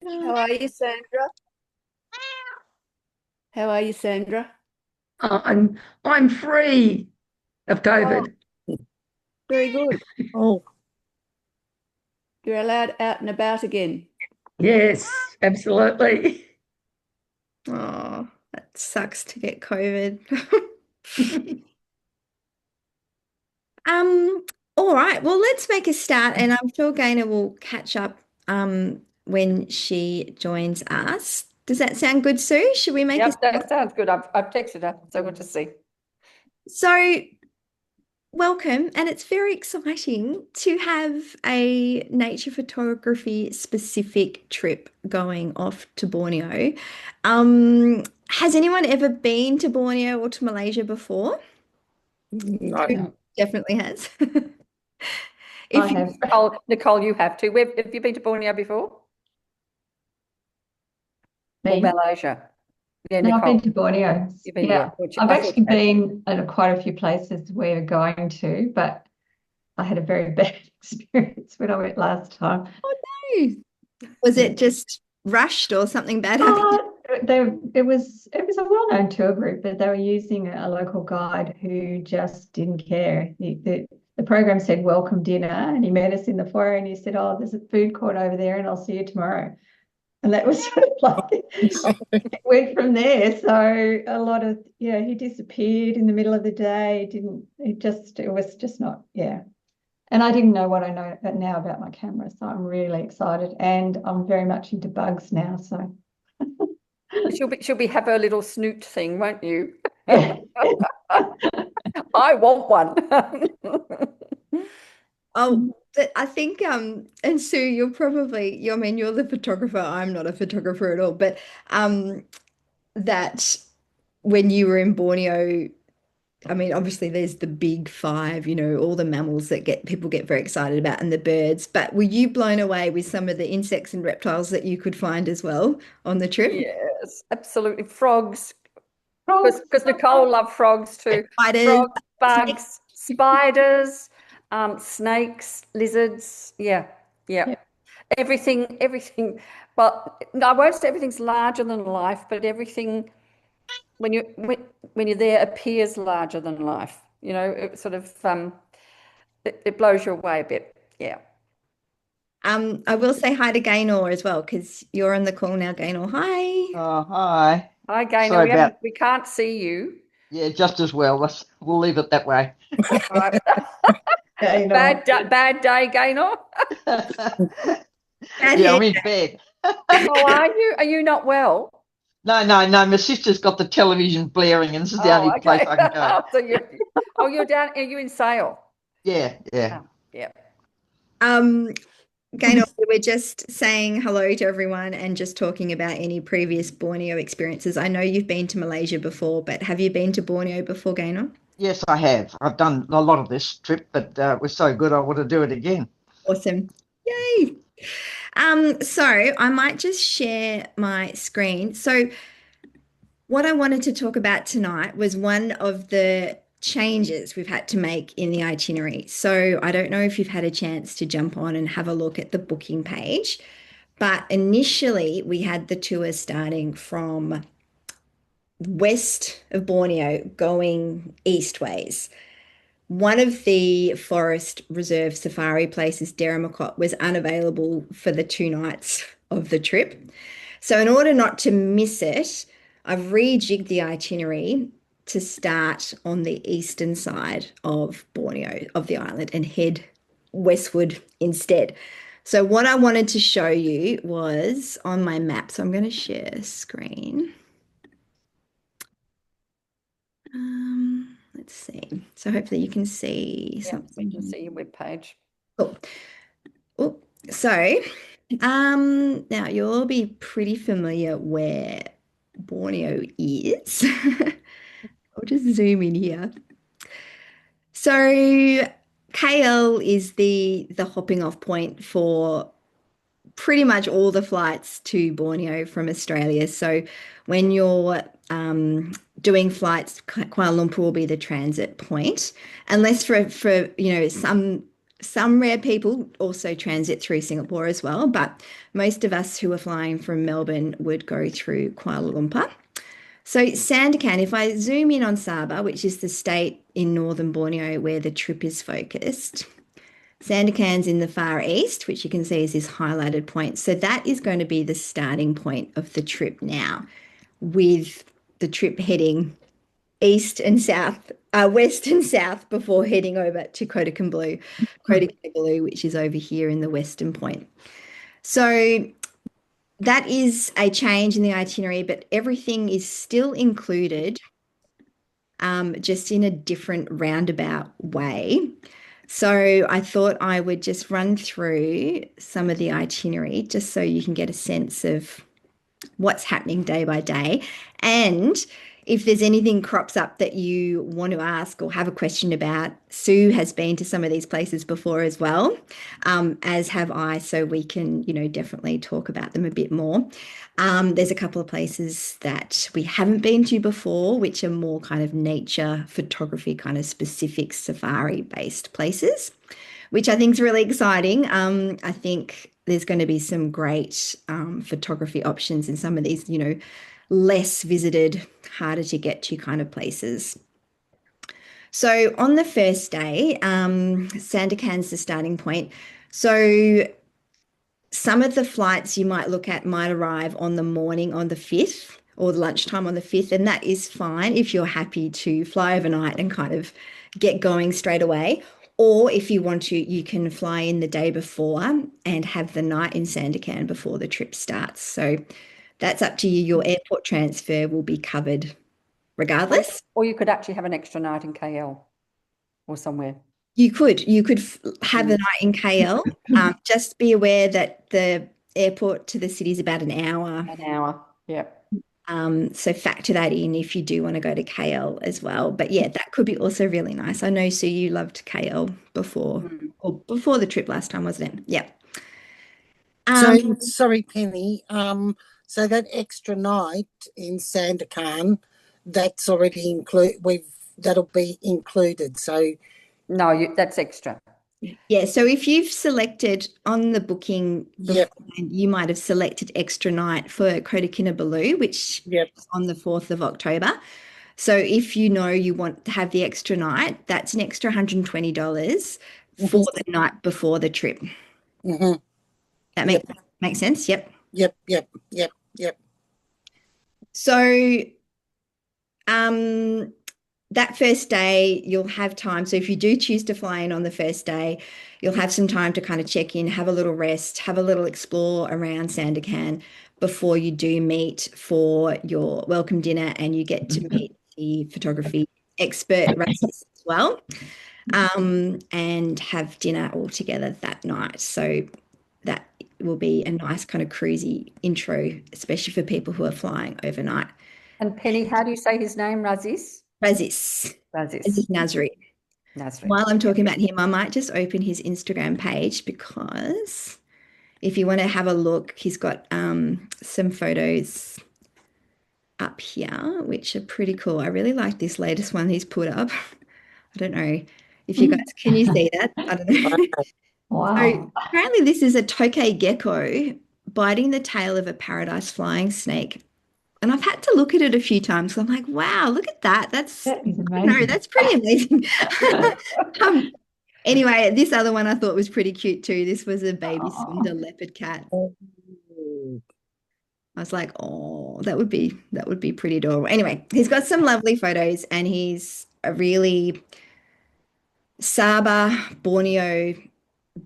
How are you, Sandra? How are you, Sandra? I'm free of Oh, COVID. very good. Oh, You're allowed out and about again. yes, absolutely. Oh, that sucks to get COVID. Um, all right. Well, let's make a start, and I'm sure Gaina will catch up when she joins us. Does that sound good, Sue? Should we make a Yep, that sounds good. I've texted her, so good to see. so welcome, and it's very exciting to have a nature photography specific trip going off to Borneo. Has anyone ever been to Borneo or to Malaysia before? No, Sue definitely has. I If you have Nicole, you have to. Have you been to Borneo before? Or been. Malaysia? Yeah, No, I've been Nicole, to Borneo. you've been, yeah. Yeah, I've I thought actually you had. been at quite a few places we're going to, but I had a very bad experience when I went last time. know. Was it just rushed or something bad happened? It was a well-known tour group, but they were using a local guide who just didn't care. The program said welcome dinner, and he met us in the foyer and he said, "Oh, there's a food court over there, and I'll see you tomorrow." And that was sort of like it went from there. So a lot of he disappeared in the middle of the day. It was just not, yeah. And I didn't know what I know now about my camera, so I'm really excited, and I'm very much into bugs now. So She'll be have her little snoot thing, won't you? yeah. I want one. Oh, I think and Sue, I mean you're the photographer. I'm not a photographer at all, but that when you were in Borneo, I mean obviously there's the big five, all the mammals that get people get very excited about and the birds, but were you blown away with some of the insects and reptiles that you could find as well on the trip? Yes, absolutely. Frogs, Frogs. because Nicole loved frogs too. Spiders, Frogs, snakes. bugs, spiders, snakes, lizards. Yeah, yeah. Yeah, Everything. Well, I won't say everything's larger than life, but everything when you're there appears larger than life. It sort of it blows you away a bit. Yeah. I will say hi to Gaynor as well because you're on the call now, Gaynor. Hi. Oh, hi. Hi, Gaynor. Sorry about, We can't see you. yeah, just as well. We'll leave it that way. All right. know. Bad day, Gaynor. Bad Yeah, hair. I'm in bed. Oh, are you? Are you not well? No, no, no. My sister's got the television blaring, and this is the Oh, only place okay. I can go. So you're down. Are you in Sale? Yeah, yeah. Oh, yeah. Um, Gaynor, we were just saying hello to everyone and just talking about any previous Borneo experiences. I know you've been to Malaysia before, but have you been to Borneo before, Gaynor? Yes, I have. I've done a lot of this trip, but it was so good I want to do it again. Awesome. Yay. So I might just share my screen. So what I wanted to talk about tonight was one of the changes we've had to make in the itinerary. So I don't know if you've had a chance to jump on and have a look at the booking page, but initially we had the tour starting from west of Borneo going eastways. One of the forest reserve safari places, Deramakot, was unavailable for the 2 nights of the trip. So, in order not to miss it, I've rejigged the itinerary to start on the eastern side of Borneo, of the island, and head westward instead. So, what I wanted to show you was on my map. So, I'm going to share screen. Let's see. So, hopefully, you can see Yeah. We can something. see your webpage. Cool. Oh, so, now you'll be pretty familiar where Borneo is. I'll just zoom in here. So, KL is the hopping off point for pretty much all the flights to Borneo from Australia. So, when you're doing flights, Kuala Lumpur will be the transit point, unless for some Some rare people also transit through Singapore as well, but most of us who are flying from Melbourne would go through Kuala Lumpur. So Sandakan, if I zoom in on Sabah, which is the state in northern Borneo where the trip is focused, Sandakan's in the far east, which you can see is this highlighted point. So that is going to be the starting point of the trip now, with the trip heading east and south, west and south before heading over to Kota Kinabalu, which is over here in the western point. So that is a change in the itinerary, but everything is still included, just in a different roundabout way. So I thought I would just run through some of the itinerary just so you can get a sense of what's happening day by day. And if there's anything crops up that you want to ask or have a question about, Sue has been to some of these places before as well, as have I, so we can, definitely talk about them a bit more. There's a couple of places that we haven't been to before, which are more kind of nature photography, kind of specific safari-based places, which I think is really exciting. I think there's going to be some great photography options in some of these, less visited, harder to get to kind of places. So on the first day, Sandakan's the starting point. So some of the flights you might look at might arrive on the morning on the 5th or the lunchtime on the 5th, and that is fine if you're happy to fly overnight and kind of get going straight away. Or if you want to, you can fly in the day before and have the night in Sandakan before the trip starts. So that's up to you. Your airport transfer will be covered regardless. Or you could actually have an extra night in KL or somewhere. You could have the night in KL. Just be aware that the airport to the city is about an hour. An hour, yeah. So factor that in if you do want to go to KL as well. But yeah, that could be also really nice. I know, Sue, you loved KL before the trip last time, wasn't it? Yeah. So sorry, Penny. So that extra night in Sandakan, that's already that'll be included. So no, that's extra. Yeah, so if you've selected on the booking Yep. beforehand, you might have selected extra night for Kota Kinabalu, which Yep. is on the 4th of October. So if you know you want to have the extra night, that's an extra $120 for the night before the trip. Mm-hmm. That makes sense? Yep. Yep. So that first day, you'll have time. So if you do choose to fly in on the first day, you'll have some time to kind of check in, have a little rest, have a little explore around Sandakan before you do meet for your welcome dinner, and you get to meet the photography expert as well, and have dinner all together that night. So that will be a nice kind of cruisy intro, especially for people who are flying overnight. And Penny, how do you say his name, Razis? Razis Nasri. While I'm talking about him, I might just open his Instagram page, because if you want to have a look, he's got some photos up here, which are pretty cool. I really like this latest one he's put up. I don't know if you guys, can you see that? I don't know. Wow. So apparently this is a tokay gecko biting the tail of a paradise flying snake. And I've had to look at it a few times. So I'm like, wow, look at that. That is No, amazing. that's pretty amazing. Anyway, this other one I thought was pretty cute too. This was a baby Sunda leopard cat. I was like, oh, that would be pretty adorable. Anyway, he's got some lovely photos, and he's a really Sabah, Borneo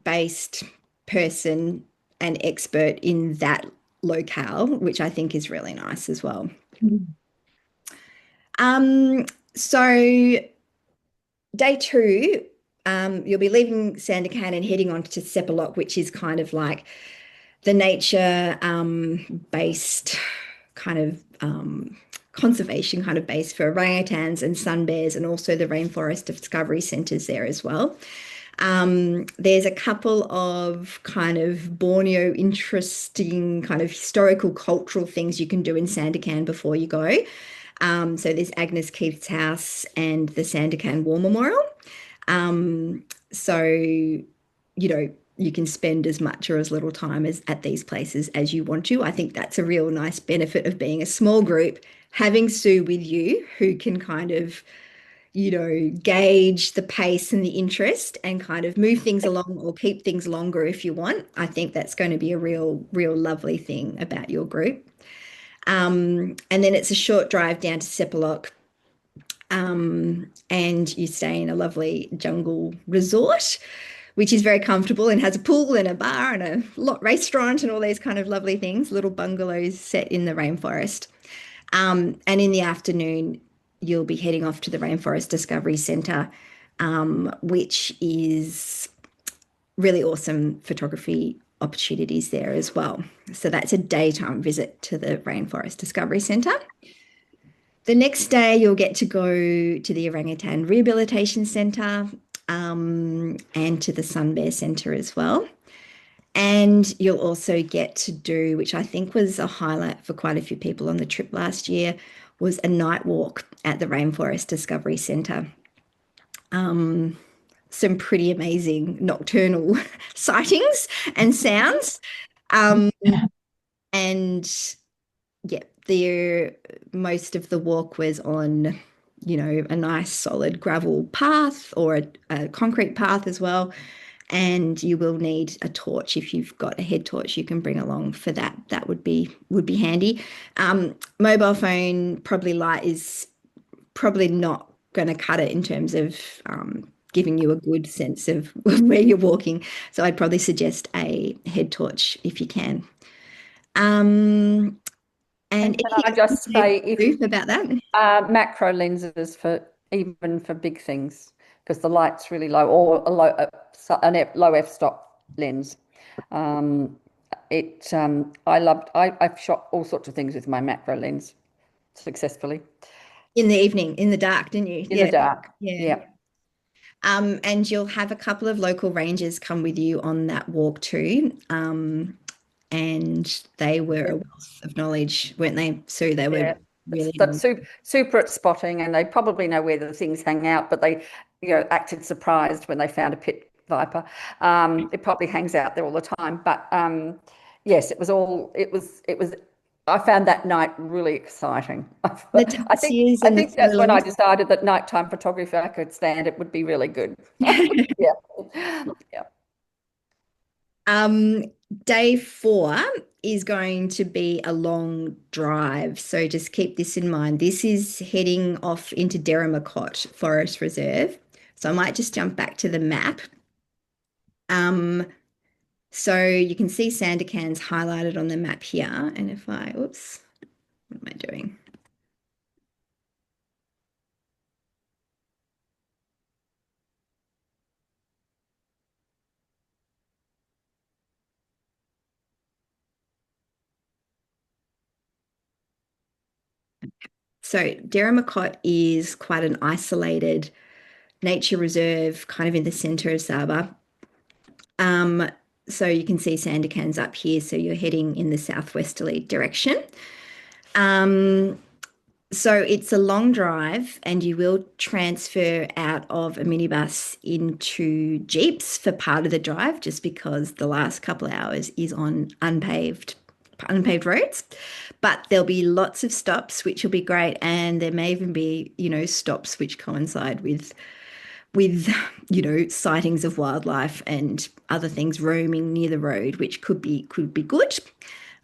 based person and expert in that locale, which I think is really nice as well. So day 2, you'll be leaving Sandakan and heading on to Sepalok, which is kind of like the nature based kind of conservation kind of base for orangutans and sun bears, and also the rainforest discovery centers there as well. There's a couple of kind of Borneo interesting kind of historical cultural things you can do in Sandakan before you go. So there's Agnes Keith's house and the Sandakan War Memorial. So you can spend as much or as little time as at these places as you want to. I think that's a real nice benefit of being a small group, having Sue with you who can kind of, gauge the pace and the interest and kind of move things along or keep things longer if you want. I think that's going to be a real, real lovely thing about your group. And then it's a short drive down to Sepalok. And you stay in a lovely jungle resort, which is very comfortable and has a pool and a bar and a restaurant and all these kind of lovely things, little bungalows set in the rainforest. And in the afternoon, you'll be heading off to the Rainforest Discovery Centre, which is really awesome photography opportunities there as well. So that's a daytime visit to the Rainforest Discovery Centre. The next day, you'll get to go to the Orangutan Rehabilitation Centre and to the Sun Bear Centre as well. And you'll also get to do, which I think was a highlight for quite a few people on the trip last year, was a night walk at the Rainforest Discovery Centre. Some pretty amazing nocturnal sightings and sounds. And yeah, most of the walk was on, a nice solid gravel path or a concrete path as well. And you will need a torch. If you've got a head torch, you can bring along for that. That would be handy. Mobile phone probably light is probably not going to cut it in terms of giving you a good sense of where you're walking. So I'd probably suggest a head torch if you can. And can I just say about that? Macro lenses even for big things, because the light's really low, or a low f-stop lens. I've shot all sorts of things with my macro lens successfully. In the evening, in the dark, didn't you? In the dark. Yeah. And you'll have a couple of local rangers come with you on that walk too. And they were a wealth of knowledge, weren't they, Sue? They were really super at spotting, and they probably know where the things hang out, but they acted surprised when they found a pit viper. It probably hangs out there all the time, but yes, it was I found that night really exciting. I think that's when I decided that nighttime photography, I could stand it, would be really good. Yeah. Day 4 is going to be a long drive, so just keep this in mind. This is heading off into Derrimacot Forest Reserve. So I might just jump back to the map. So you can see Sandakan's highlighted on the map here. And if oops, what am I doing? So Derrimacot is quite an isolated nature reserve, kind of in the centre of Saba. So you can see Sandakan's up here, so you're heading in the southwesterly direction. So it's a long drive, and you will transfer out of a minibus into jeeps for part of the drive, just because the last couple of hours is on unpaved roads. But there'll be lots of stops, which will be great, and there may even be, stops which coincide with sightings of wildlife and other things roaming near the road, which could be good.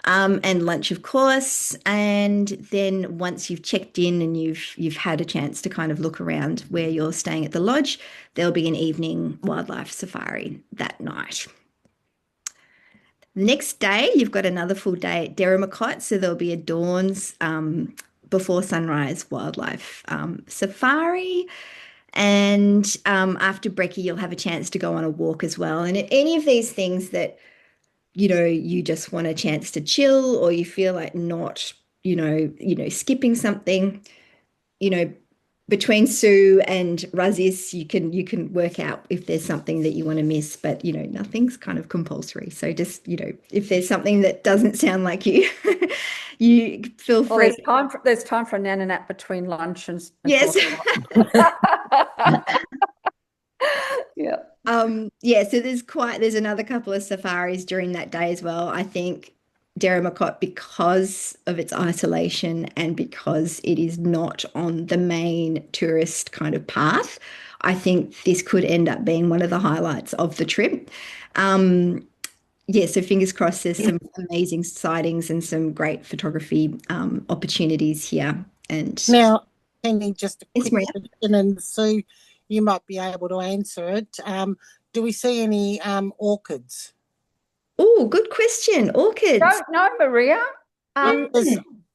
And lunch, of course. And then once you've checked in and you've had a chance to kind of look around where you're staying at the lodge, there'll be an evening wildlife safari that night. The next day, you've got another full day at Derrimacot, so there'll be a dawn's before sunrise wildlife safari. And after brekkie, you'll have a chance to go on a walk as well. And at any of these things that, you just want a chance to chill, or you feel like not, skipping something, between Sue and Razis, you can work out if there's something that you want to miss, but nothing's kind of compulsory. So just if there's something that doesn't sound like you, you feel free. Well, there's time for a nana nap between lunch and yes. Yeah. Yeah, so there's another couple of safaris during that day as well. I think Derrimacot, because of its isolation and because it is not on the main tourist kind of path, I think this could end up being one of the highlights of the trip. Um, yeah, so fingers crossed there's some amazing sightings and some great photography opportunities here. And Now, Penny, just a yes, quick Maria. question, and Sue, you might be able to answer it. Do we see any orchids? Oh, good question. Orchids. Don't know, Maria.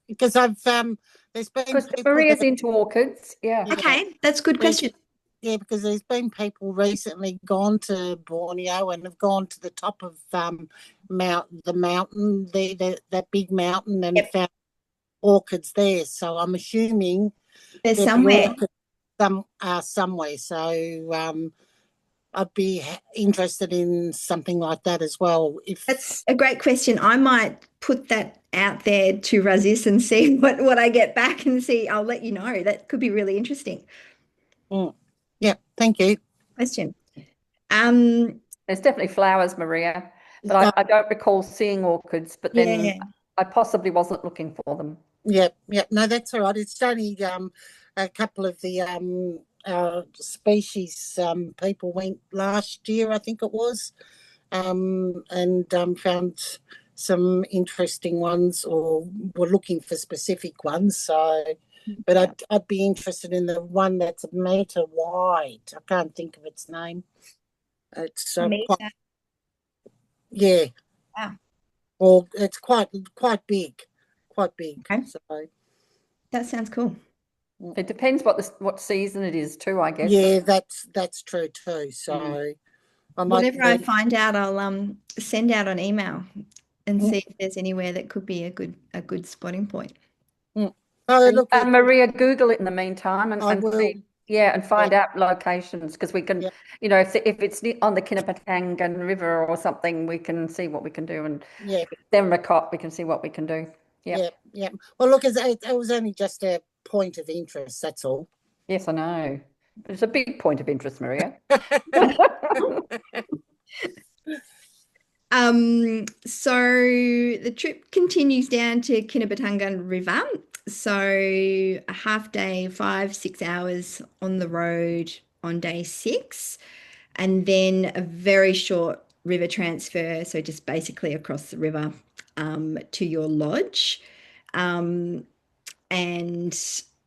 Because I've there's been Because people Maria's that into orchids. Yeah. yeah, Okay, that's a good there's- question. yeah, because there's been people recently gone to Borneo and have gone to the top of the mountain, that big mountain, and Yep. found orchids there. So I'm assuming They're there'll be somewhere. orchids somewhere. So I'd be interested in something like that as well. If That's a great question. I might put that out there to Razis and see what I get back and see. I'll let you know. That could be really interesting yeah, thank you. question. Um, There's definitely flowers, Maria, but I don't recall seeing orchids, but then yeah, I possibly wasn't looking for them. Yeah, no, that's all right. It's only a couple of the species people went last year, I think it was, and found some interesting ones, or were looking for specific ones. So, but I'd be interested in the one that's a metre wide. I can't think of its name. It's yeah. Wow. Well, it's quite big, Okay. So That sounds cool. It depends what season it is too, I guess. yeah, that's true too. So I might Whatever I find out, I'll send out an email and Mm. see if there's anywhere that could be a good spotting point. Oh, look, And Maria, Google it in the meantime I and will. see, and find out locations, because we can, Yeah. if it's on the Kinabatangan River or something, we can see what we can do, and Yeah, Denmarcot, we can see what we can do. Yeah. Well, look, it was only just a point of interest. That's all. Yes, I know. But it's a big point of interest, Maria. So the trip continues down to Kinabatangan River. So a half day, 5-6 hours on the road on day 6, and then a very short river transfer. So just basically across the river to your lodge, and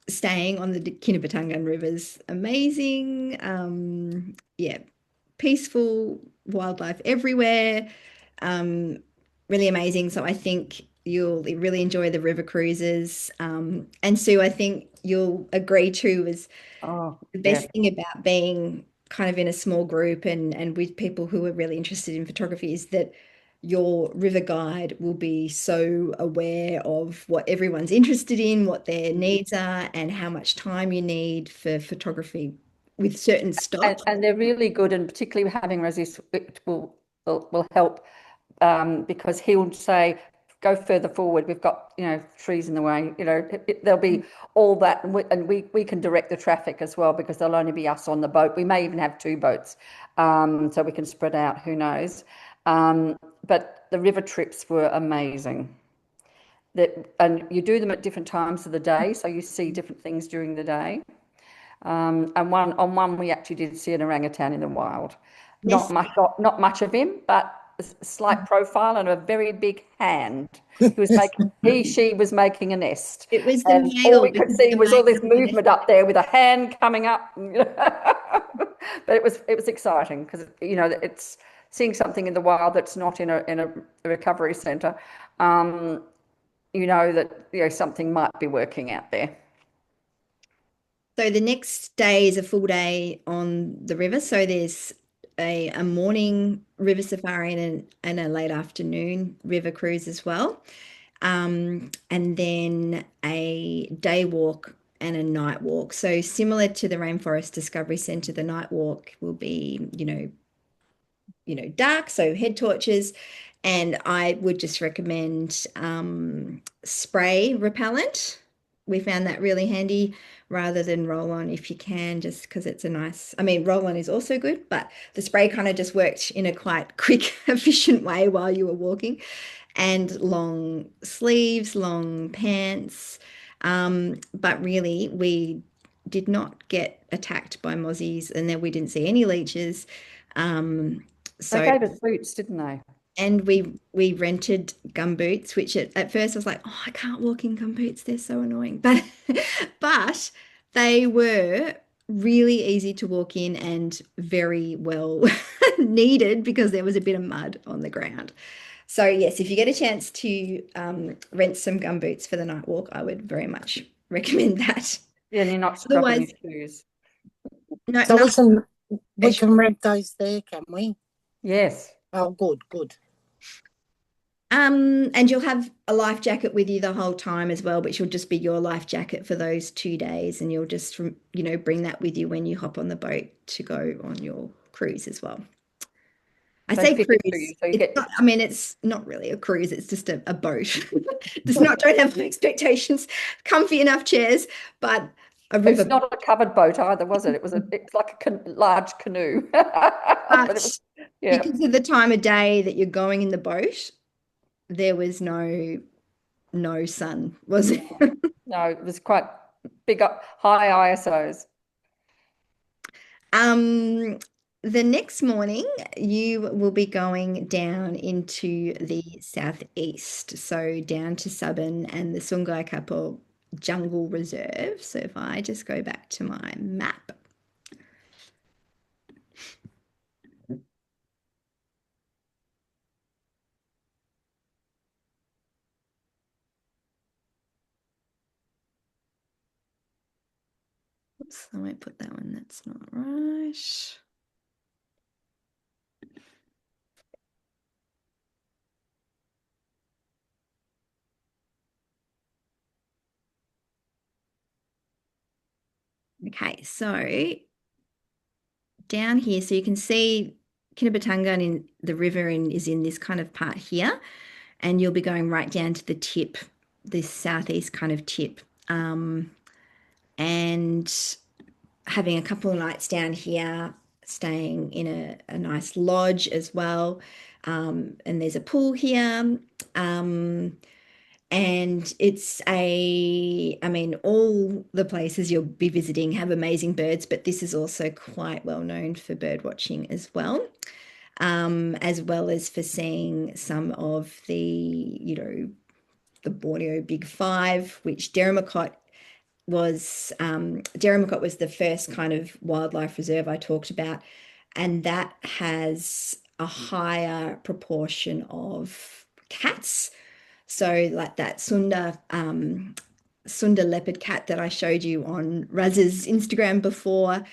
staying on the Kinabatangan River's amazing. Yeah, peaceful, wildlife everywhere. Really amazing. So I think you'll really enjoy the river cruises. And Sue, I think you'll agree too, is the best thing about being kind of in a small group and with people who are really interested in photography is that your river guide will be so aware of what everyone's interested in, what their needs are, and how much time you need for photography with certain stops. And they're really good, and particularly having Razis, it will help, because he'll say, go further forward. We've got trees in the way. There'll be all that, and we can direct the traffic as well, because there'll only be us on the boat. We may even have 2 boats, so we can spread out. Who knows? But the river trips were amazing. And you do them at different times of the day, so you see different things during the day. And on one we actually did see an orangutan in the wild. Yes. Not much of him, but a slight profile and a very big hand. She was making a nest. It was the And male. all we could see was all this movement up there with a hand coming up. But it was exciting, because it's seeing something in the wild that's not in a recovery centre. That something might be working out there. So the next day is a full day on the river. So there's a morning river safari and a late afternoon river cruise as well. And then a day walk and a night walk. So similar to the Rainforest Discovery Centre, the night walk will be, dark, so head torches. And I would just recommend spray repellent we found that really handy rather than roll on if you can, just because it's a nice, I mean, roll on is also good, but the spray kind of just worked in a quite quick, efficient way while you were walking. And long sleeves, long pants. But really, we did not get attacked by mozzies, and then we didn't see any leeches. They gave us boots, didn't they? And we rented gum boots, which at first I was like, oh, I can't walk in gum boots. They're so annoying. But they were really easy to walk in and very well needed because there was a bit of mud on the ground. So yes, if you get a chance to rent some gum boots for the night walk, I would very much recommend that. Yeah, and you're not scrubbing your shoes. No, So nothing we special. can rent those there, can we? Yes. Oh, good. And you'll have a life jacket with you the whole time as well, which will just be your life jacket for those 2 days, and you'll just, bring that with you when you hop on the boat to go on your cruise as well. I They say fit cruise. into you, so you get. I mean, it's not really a cruise. It's just a boat. Don't have expectations. Comfy enough chairs, but a river. It's not a covered boat either, was it? It's like a large canoe. But But it was, yeah. because of the time of day that you're going in the boat, there was no sun, was it? No, it was quite big, high ISOs. The next morning, you will be going down into the southeast, so down to Sabin and the Sungai Kapur Jungle Reserve. So if I just go back to my map. Oops, I won't put that one. That's not right. Okay, so down here, so you can see Kinabatangan in the river is in this kind of part here, and you'll be going right down to the tip, this southeast kind of tip, and having a couple of nights down here, staying in a nice lodge as well. And there's a pool here. And I mean, all the places you'll be visiting have amazing birds, but this is also quite well known for bird watching as well as for seeing some of the Borneo Big Five, which Dermacut was the first kind of wildlife reserve I talked about, and that has a higher proportion of cats. So like that Sunda leopard cat that I showed you on Raz's Instagram before,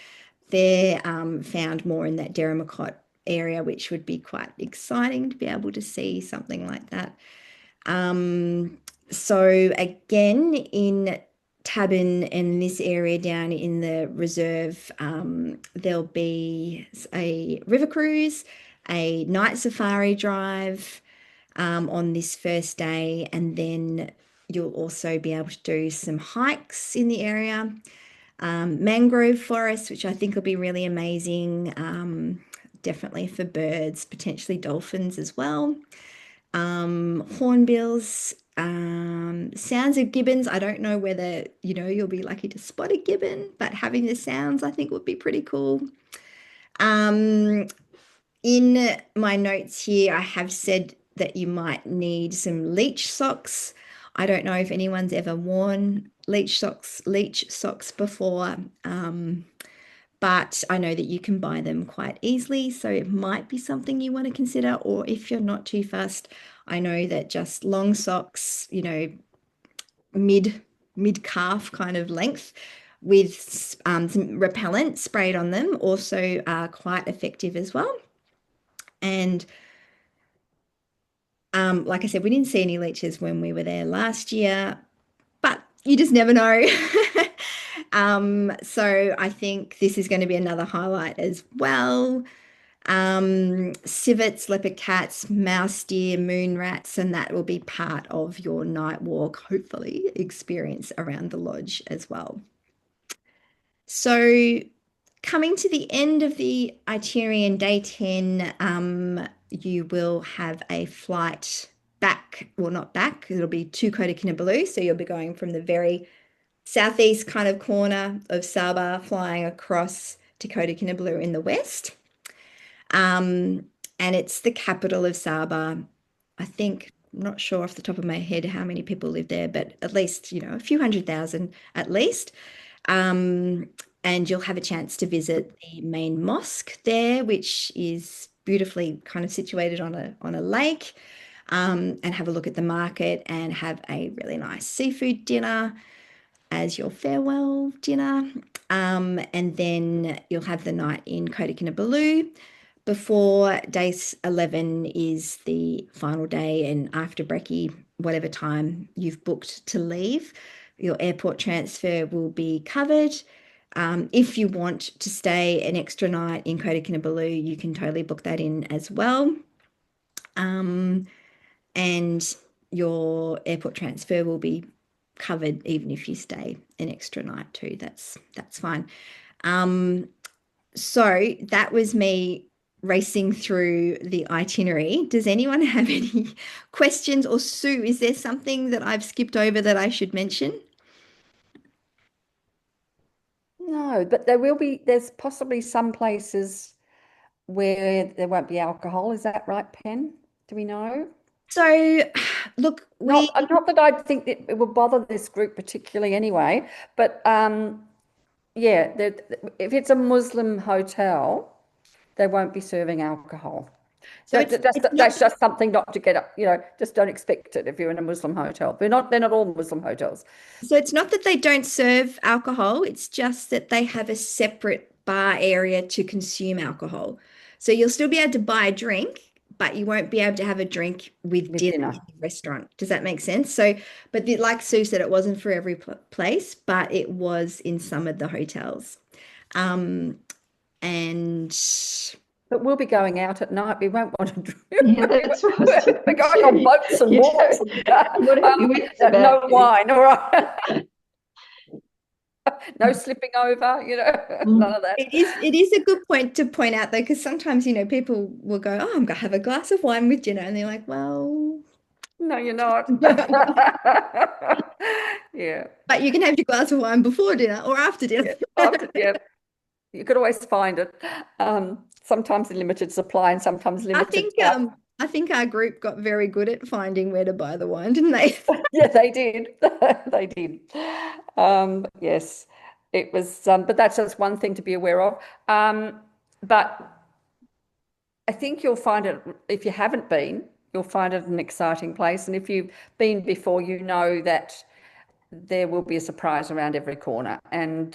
they're found more in that Dermacut area, which would be quite exciting to be able to see something like that. So again, in Tabin and this area down in the reserve, there'll be a river cruise, a night safari drive on this first day, and then you'll also be able to do some hikes in the area. Mangrove forest, which I think will be really amazing, definitely for birds, potentially dolphins as well. Hornbills, sounds of gibbons. I don't know whether you'll be lucky to spot a gibbon, but having the sounds I think would be pretty cool. In my notes here, I have said that you might need some leech socks. I don't know if anyone's ever worn leech socks before, but I know that you can buy them quite easily, so it might be something you want to consider. Or if you're not too fussed, I know that just long socks, mid calf kind of length with some repellent sprayed on them also are quite effective as well. And like I said, we didn't see any leeches when we were there last year, but you just never know. So I think this is going to be another highlight as well. civets, leopard cats, mouse deer, moon rats, and that will be part of your night walk, hopefully, experience around the lodge as well. So coming to the end of the itinerary in day 10, you will have a flight back, well, not back, it'll be to Kota Kinabalu. So you'll be going from the very southeast kind of corner of Sabah, flying across to Kota Kinabalu in the west. And it's the capital of Sabah. I think, I'm not sure off the top of my head how many people live there, but at least, a few 100,000 at least. And you'll have a chance to visit the main mosque there, which is beautifully kind of situated on a lake, and have a look at the market and have a really nice seafood dinner as your farewell dinner. And then you'll have the night in Kota Kinabalu before day 11 is the final day, and after brekkie, whatever time you've booked to leave, your airport transfer will be covered. If you want to stay an extra night in Kota Kinabalu, you can totally book that in as well. And your airport transfer will be covered even if you stay an extra night too. That's fine. So that was me racing through the itinerary. Does anyone have any questions? Or Sue, is there something that I've skipped over that I should mention? No, but there's possibly some places where there won't be alcohol. Is that right, Pen? Do we know? So, look, Not that I think that it will bother this group particularly anyway, but yeah, if it's a Muslim hotel, they won't be serving alcohol. So That's just something not to get up, just don't expect it if you're in a Muslim hotel. They're not all Muslim hotels. So it's not that they don't serve alcohol, it's just that they have a separate bar area to consume alcohol. So you'll still be able to buy a drink, but you won't be able to have a drink with dinner in the restaurant. Does that make sense? So, but like Sue said, it wasn't for every place, but it was in some of the hotels. But we'll be going out at night. We won't want to drink. Yeah, that's what I was We're going on boats and walks. No wine, all right. No slipping over, none of that. It is a good point to point out though, because sometimes, people will go, oh, I'm going to have a glass of wine with dinner. And they're like, well, no, you're not. Yeah. But you can have your glass of wine before dinner or after dinner. Yeah. You could always find it. Sometimes in limited supply and sometimes limited. I think our group got very good at finding where to buy the wine, didn't they? Yeah, they did. They did. Yes, it was. But that's just one thing to be aware of. But I think you'll find it, if you haven't been, you'll find it an exciting place. And if you've been before, you know that there will be a surprise around every corner. And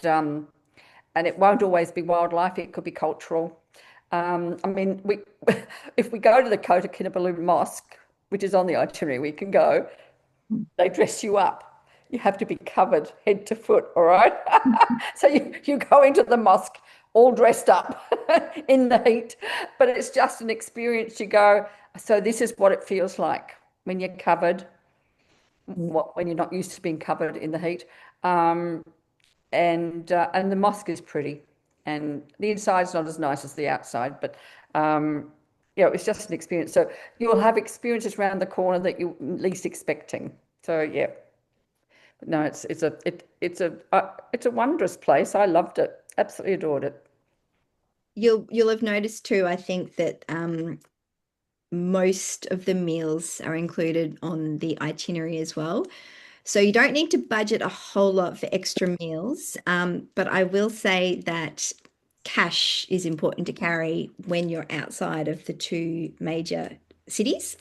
it won't always be wildlife. It could be cultural. I mean, if we go to the Kota Kinabalu Mosque, which is on the itinerary, we can go. They dress you up. You have to be covered head to foot, all right? So you go into the mosque all dressed up in the heat, but it's just an experience. You go, so this is what it feels like when you're covered, when you're not used to being covered in the heat. And the mosque is pretty, and the inside's not as nice as the outside, but it's just an experience. So you'll have experiences around the corner that you're least expecting. So yeah, but no, it's a wondrous place. I loved it, absolutely adored it. You'll have noticed too, I think that most of the meals are included on the itinerary as well. So you don't need to budget a whole lot for extra meals. But I will say that cash is important to carry when you're outside of the two major cities.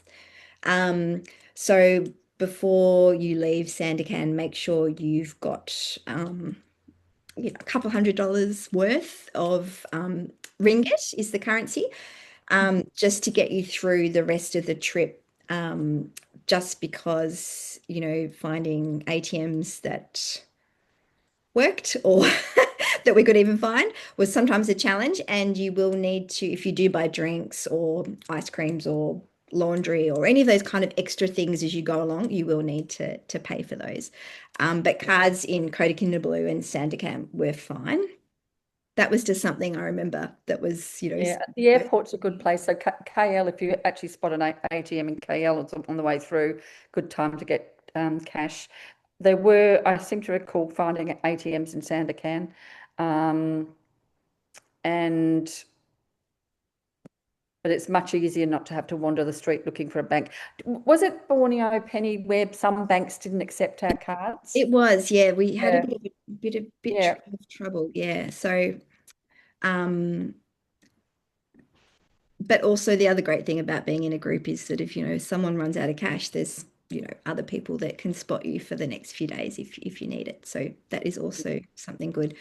So before you leave Sandakan, make sure you've got a couple $100 worth of ringgit is the currency, just to get you through the rest of the trip. Just because, finding ATMs that worked or that we could even find was sometimes a challenge. And you will need to, if you do buy drinks or ice creams or laundry or any of those kind of extra things as you go along, you will need to pay for those. But cards in Kota Kinabalu and Sandakan were fine. That was just something I remember that was, Yeah, the airport's a good place. So KL, if you actually spot an ATM in KL, it's on the way through, good time to get cash. There were, I seem to recall finding ATMs in Sandakan, but it's much easier not to have to wander the street looking for a bank. Was it Borneo, Penny, where some banks didn't accept our cards? It was, yeah. We had Yeah. a bit Yeah. of trouble, yeah. So, but also the other great thing about being in a group is that if someone runs out of cash, there's other people that can spot you for the next few days if you need it. So that is also something good.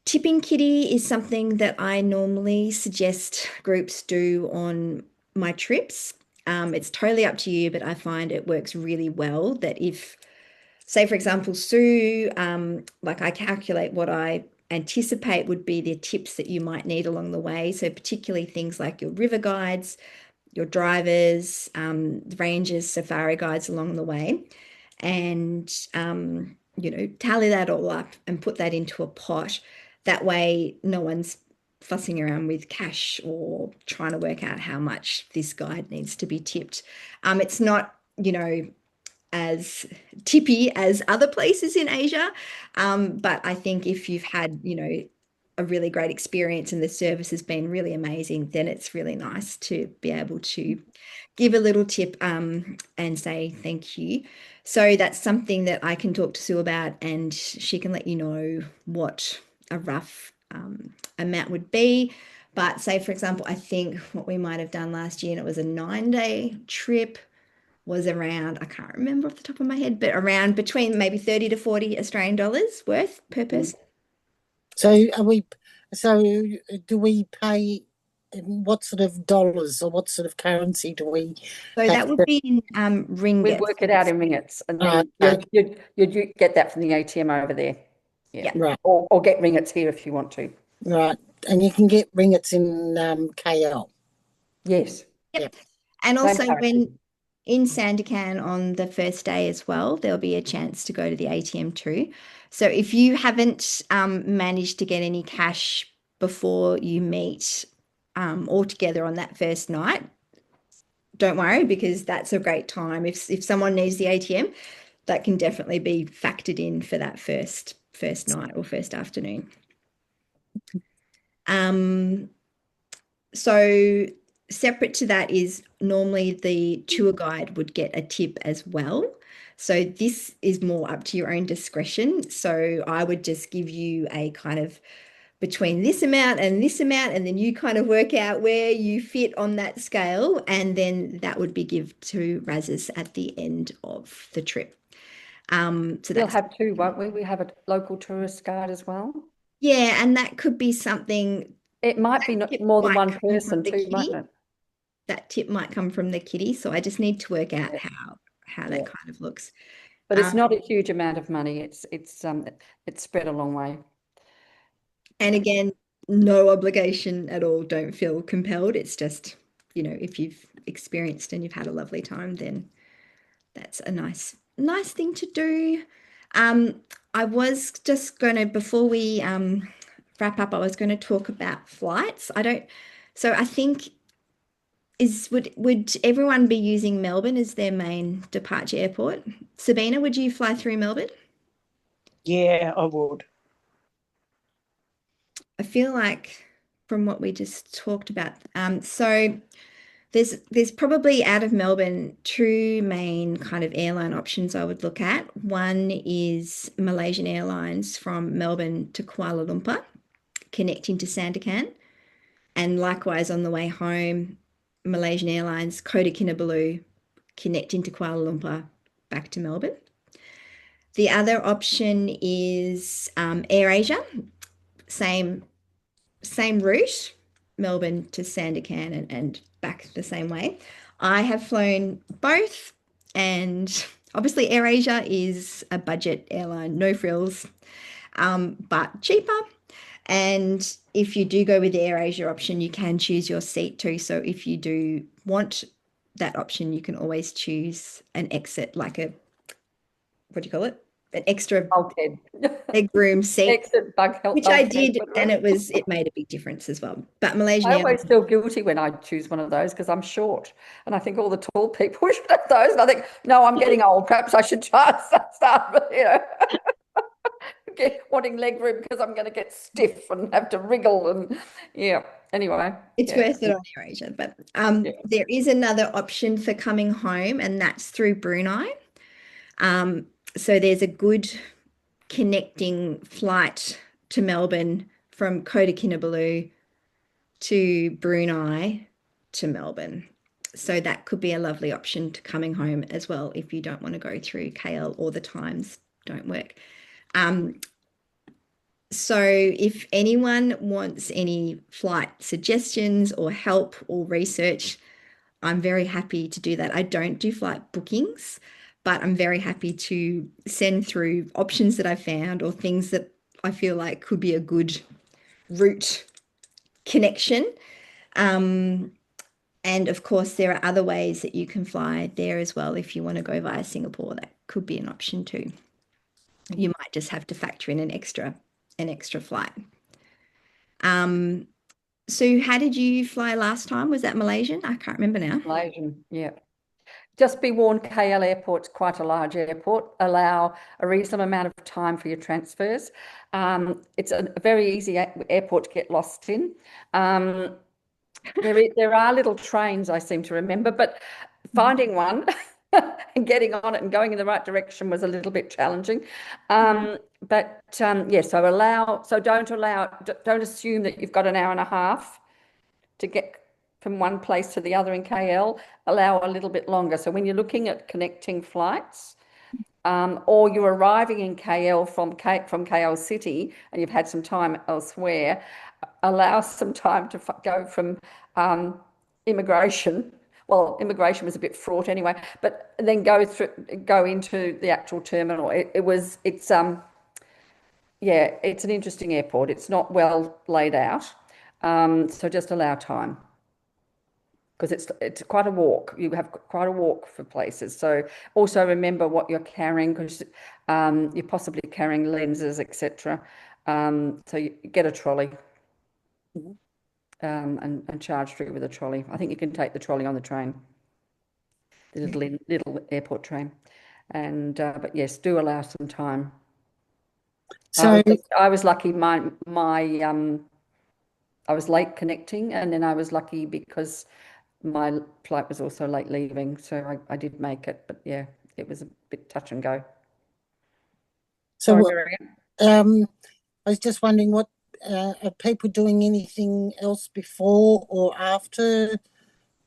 Tipping kitty is something that I normally suggest groups do on my trips. It's totally up to you, but I find it works really well that if, say, for example, Sue, like I calculate what I anticipate would be the tips that you might need along the way. So particularly things like your river guides, your drivers, rangers, safari guides along the way, and tally that all up and put that into a pot. That way, no one's fussing around with cash or trying to work out how much this guide needs to be tipped. It's not, as tippy as other places in Asia. But I think if you've had, a really great experience and the service has been really amazing, then it's really nice to be able to give a little tip and say thank you. So that's something that I can talk to Sue about, and she can let you know what a rough amount would be. But say, for example, I think what we might have done last year, and it was a 9-day trip, was around, I can't remember off the top of my head, but around between maybe 30 to 40 Australian dollars worth per person. So do we pay in what sort of dollars or what sort of currency do we So have that would to- be in ringgit. We'd work it out in ringgits, and then Right. you'd get that from the ATM over there. Yeah. Right, Or get ringgits here if you want to. right. And you can get ringgits in KL. Yes. Yep. And Same also currency. when in Sandakan on the first day as well, there'll be a chance to go to the ATM too. So if you haven't managed to get any cash before you meet all together on that first night, don't worry, because that's a great time. If someone needs the ATM, that can definitely be factored in for that first night or first afternoon. So separate to that is normally the tour guide would get a tip as well. So this is more up to your own discretion. So I would just give you a kind of between this amount, and then you kind of work out where you fit on that scale, and then that would be give to Razes at the end of the trip. So We'll have two, won't we? We have a local tourist guide as well. yeah, and that could be something. It might be tip more than might one come from person the too, mightn't kitty. it? That tip might come from the kitty, so I just need to work out Yeah. how that Yeah. kind of looks. But it's not a huge amount of money. It's spread a long way. And again, no obligation at all. Don't feel compelled. It's just, if you've experienced and you've had a lovely time, then that's a nice thing to do. I was just gonna, before we wrap up, I was going to talk about flights. So I think would everyone be using Melbourne as their main departure airport? Sabina, would you fly through Melbourne? Yeah, I would. I feel like from what we just talked about, so there's probably out of Melbourne two main kind of airline options I would look at. One is Malaysian Airlines from Melbourne to Kuala Lumpur, connecting to Sandakan, and likewise on the way home, Malaysian Airlines Kota Kinabalu, connecting to Kuala Lumpur back to Melbourne. The other option is AirAsia, same route, Melbourne to Sandakan and back the same way. I have flown both, and Obviously, AirAsia is a budget airline, no frills, but cheaper. And if you do go with the AirAsia option, you can choose your seat too. So if you do want that option, you can always choose an exit, like a, what do you call it? An extra Bulkhead. legroom seat, Exit which I bulkhead, did, whatever. and it made a big difference as well. But Malaysian I Airlines, always feel guilty when I choose one of those because I'm short, and I think all the tall people should have those. And I think, no, I'm getting old. Perhaps I should try to start, wanting leg room because I'm going to get stiff and have to wriggle and yeah. Anyway, it's yeah. worth it on AirAsia. But Yeah. there is another option for coming home, and that's through Brunei. So there's a good connecting flight to Melbourne from Kota Kinabalu to Brunei to Melbourne. So that could be a lovely option to coming home as well if you don't want to go through KL or the times don't work. So if anyone wants any flight suggestions or help or research, I'm very happy to do that. I don't do flight bookings, but I'm very happy to send through options that I've found or things that I feel like could be a good route connection. And of course, there are other ways that you can fly there as well. If you want to go via Singapore, that could be an option too. You might just have to factor in an extra flight. So how did you fly last time? Was that Malaysian? I can't remember now. Malaysian, yeah. Just be warned, KL Airport's quite a large airport. Allow a reasonable amount of time for your transfers. It's a very easy airport to get lost in. There are little trains, I seem to remember, but finding one and getting on it and going in the right direction was a little bit challenging. Yeah, so don't assume that you've got an hour and a half to get from one place to the other in KL. Allow a little bit longer. So when you're looking at connecting flights, or you're arriving in KL from KL City and you've had some time elsewhere, allow some time to go from immigration. Well, immigration was a bit fraught anyway, but then go into the actual terminal. It's an interesting airport. It's not well laid out, so just allow time. Because it's quite a walk. You have quite a walk for places. So also remember what you're carrying, because you're possibly carrying lenses, etc. So you get a trolley and charge through with a trolley. I think you can take the trolley on the train, the little airport train. And but yes, do allow some time. So I was lucky. I was late connecting, and then I was lucky because my flight was also late leaving, so I did make it, but yeah, it was a bit touch and go. so Sorry, Marianne. I was just wondering, what are people doing anything else before or after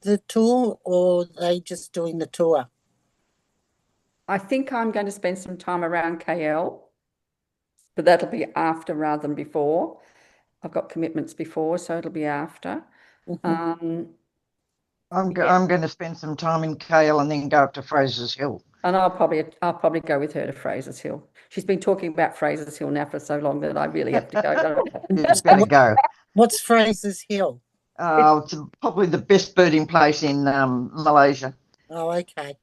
the tour, or are they just doing the tour? I think I'm going to spend some time around KL, but that'll be after rather than before. I've got commitments before, so it'll be after. I'm going to spend some time in KL and then go up to Fraser's Hill. And I'll probably go with her to Fraser's Hill. She's been talking about Fraser's Hill now for so long that I really have to go. It's going to go. What's Fraser's Hill? It's probably the best birding place in Malaysia. Oh, okay.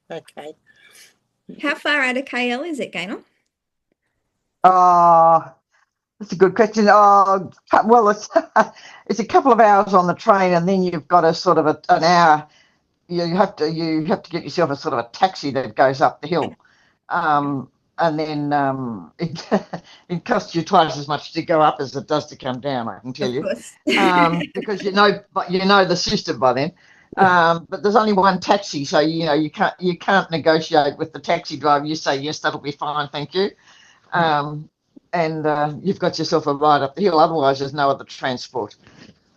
How far out of KL is it, Gaynor? That's a good question. Well, it's a couple of hours on the train, and then you've got a sort of an hour. You have to get yourself a sort of a taxi that goes up the hill, and then it costs you twice as much to go up as it does to come down. I can tell you, because you know the system by then. But there's only one taxi, so you can't negotiate with the taxi driver. You say yes, that'll be fine, thank you. And you've got yourself a ride up the hill. Otherwise, there's no other transport.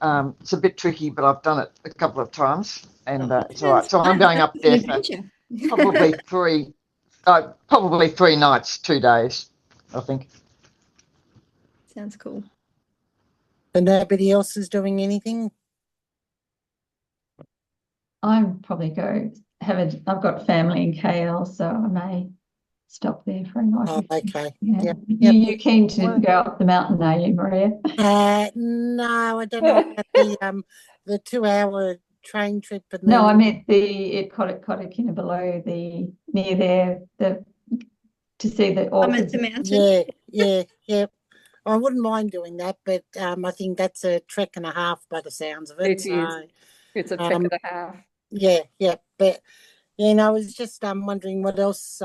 It's a bit tricky, but I've done it a couple of times, and it's all right. So I'm going up there for probably 3 nights, 2 days, I think. Sounds cool. And nobody else is doing anything? I'd probably go I've got family in KL, so I may stop there for a night. Oh, okay. Yeah. Yep. You keen to go up the mountain, are you, Maria? No, I don't know about the 2-hour train trip, and No, then I meant the Kota Kinabalu, the near there, to see the Summit orchids. the mountain. yeah. I wouldn't mind doing that, but I think that's a trek and a half by the sounds of it. It is. It's a trek and a half. Yeah. But I was just wondering what else